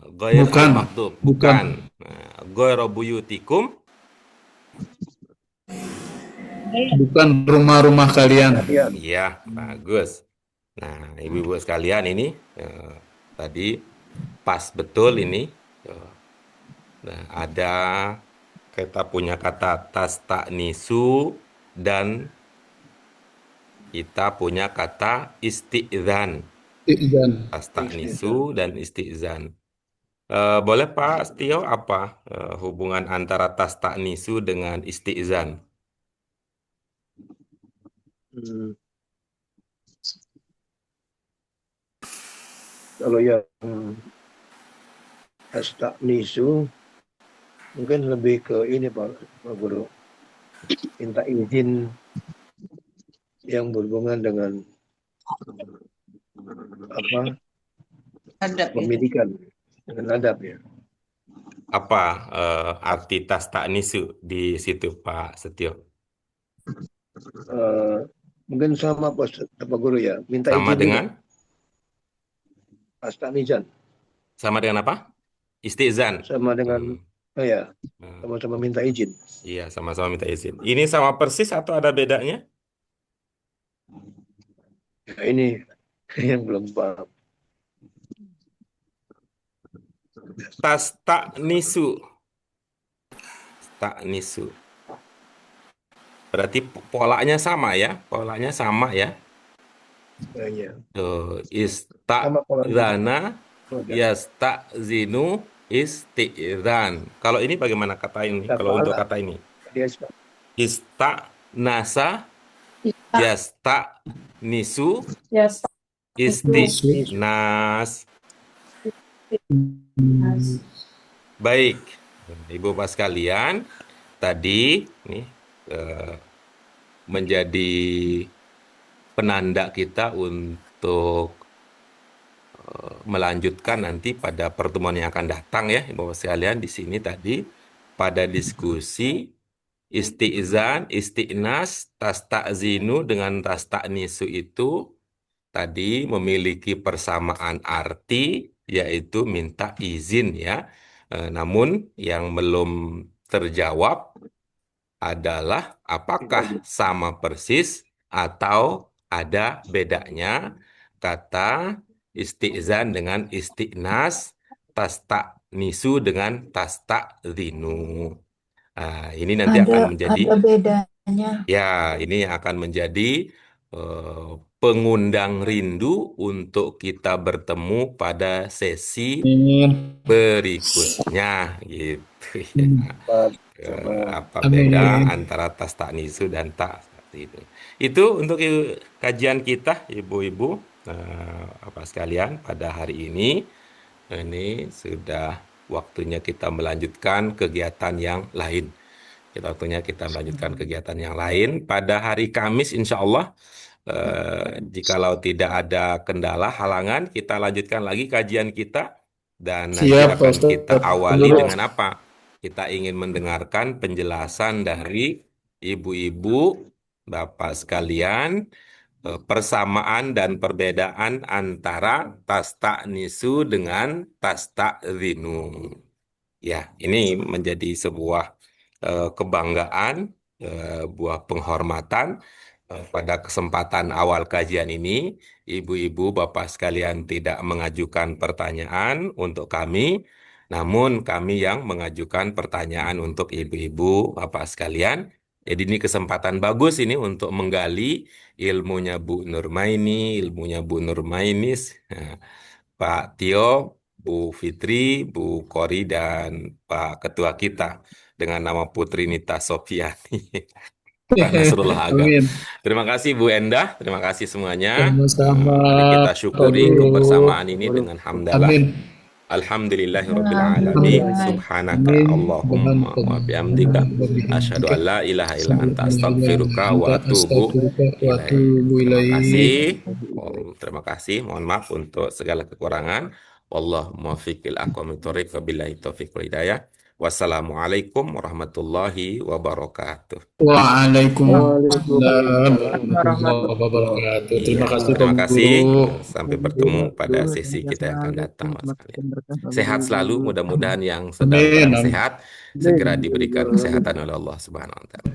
Ghair Bukan. al-maghdub, Bukan. Ghaira buyutikum. Bukan rumah-rumah kalian. Iya, bagus. Nah, ibu-ibu sekalian ini tadi pas betul ini. Nah, ada kita punya kata tasta'nisu dan kita punya kata isti'zan. Izan. Tasta'nisu dan isti'zan. Boleh Pak Setio apa hubungan antara tasta'nisu dengan isti'zan? Kalau yang astagnisu mungkin lebih ke ini Pak Guru, minta izin yang berhubungan dengan apa Adab ya. pendidikan dengan adab ya. Apa arti tasta'nisu di situ Pak Setio? Mungkin sama Pak Guru ya, minta Sama izin dengan? Astagnisan. Sama dengan apa? Istizan. Sama dengan ya, sama-sama minta izin. Iya, sama-sama minta izin. Ini sama persis atau ada bedanya? Ya, ini yang belum paham. Tasta'nisu. Ta'nisu. Berarti polanya sama ya? Polanya sama ya? Ya. Ista'zana, yasta'zinu, Isti'zan. Kalau ini bagaimana kata ini? Kalau untuk Tafa'ala. kata ini. Dia Ista'nasa, Ista, yasta'nisu, ya, isti'nas. Baik, Ibu Bapak sekalian, tadi nih menjadi penanda kita untuk melanjutkan nanti pada pertemuan yang akan datang ya, Ibu Bapak sekalian. Di sini tadi pada diskusi isti'zan, isti'nas, tasta'zinu dengan tasta'nisu itu tadi memiliki persamaan arti, yaitu minta izin ya. Namun yang belum terjawab adalah apakah sama persis atau ada bedanya kata isti'zan dengan isti'nas, tasta'nisu dengan tasta'zinu. Ini nanti akan menjadi ada bedanya. ya, ini yang akan menjadi pengundang rindu untuk kita bertemu pada sesi Amin. berikutnya gitu ya. Apa beda Amin. antara tas taknisu dan tak seperti itu. Itu untuk kajian kita ibu-ibu apa sekalian pada hari ini. Ini sudah waktunya kita melanjutkan kegiatan yang lain. Waktunya kita melanjutkan kegiatan yang lain pada hari Kamis, insya Allah. Jikalau tidak ada kendala, halangan, kita lanjutkan lagi kajian kita. Dan nanti Siap, akan Ustaz. kita awali dengan apa? Kita ingin mendengarkan penjelasan dari ibu-ibu, bapak sekalian, persamaan dan perbedaan antara tasta'nisu dengan tasta'zinu. Ya, ini menjadi sebuah kebanggaan, buah penghormatan. Pada kesempatan awal kajian ini, ibu-ibu, bapak sekalian tidak mengajukan pertanyaan untuk kami, namun kami yang mengajukan pertanyaan untuk ibu-ibu, bapak sekalian. Jadi ini kesempatan bagus ini untuk menggali ilmunya Bu Nurmaini, ilmunya Bu Nurmainis, Pak Tio, Bu Fitri, Bu Kori, dan Pak Ketua kita dengan nama Putri Nita Sofiani. Pak Nasrullah Agam. Amin. Terima kasih Bu Endah, terima kasih semuanya. Sama-sama, Mari kita Pak syukuri Guru. kebersamaan ini dengan hamdalah. Amin. Alhamdulillahirrabbilalamin. Alhamdulillah. Subhanaka Amin. Allahumma wa bihamdika. Asyhadu an la ilaha illa anta astaghfiruka wa atubu ilaik. Terima kasih. Terima kasih. Mohon maaf untuk segala kekurangan. Wallahu muwaffiq ila aqwamit thoriq, wabillahi taufiq wal hidayah. Wassalamualaikum warahmatullahi wabarakatuh. Waalaikumsalam warahmatullahi wabarakatuh. Terima Iya, kasih, Pak terima kasih. Guru. Sampai bertemu pada sesi kita yang akan datang, Mas kalian. Sehat selalu, mudah-mudahan yang sedang Amin. kurang sehat segera diberikan kesehatan oleh Allah Subhanahu wa taala.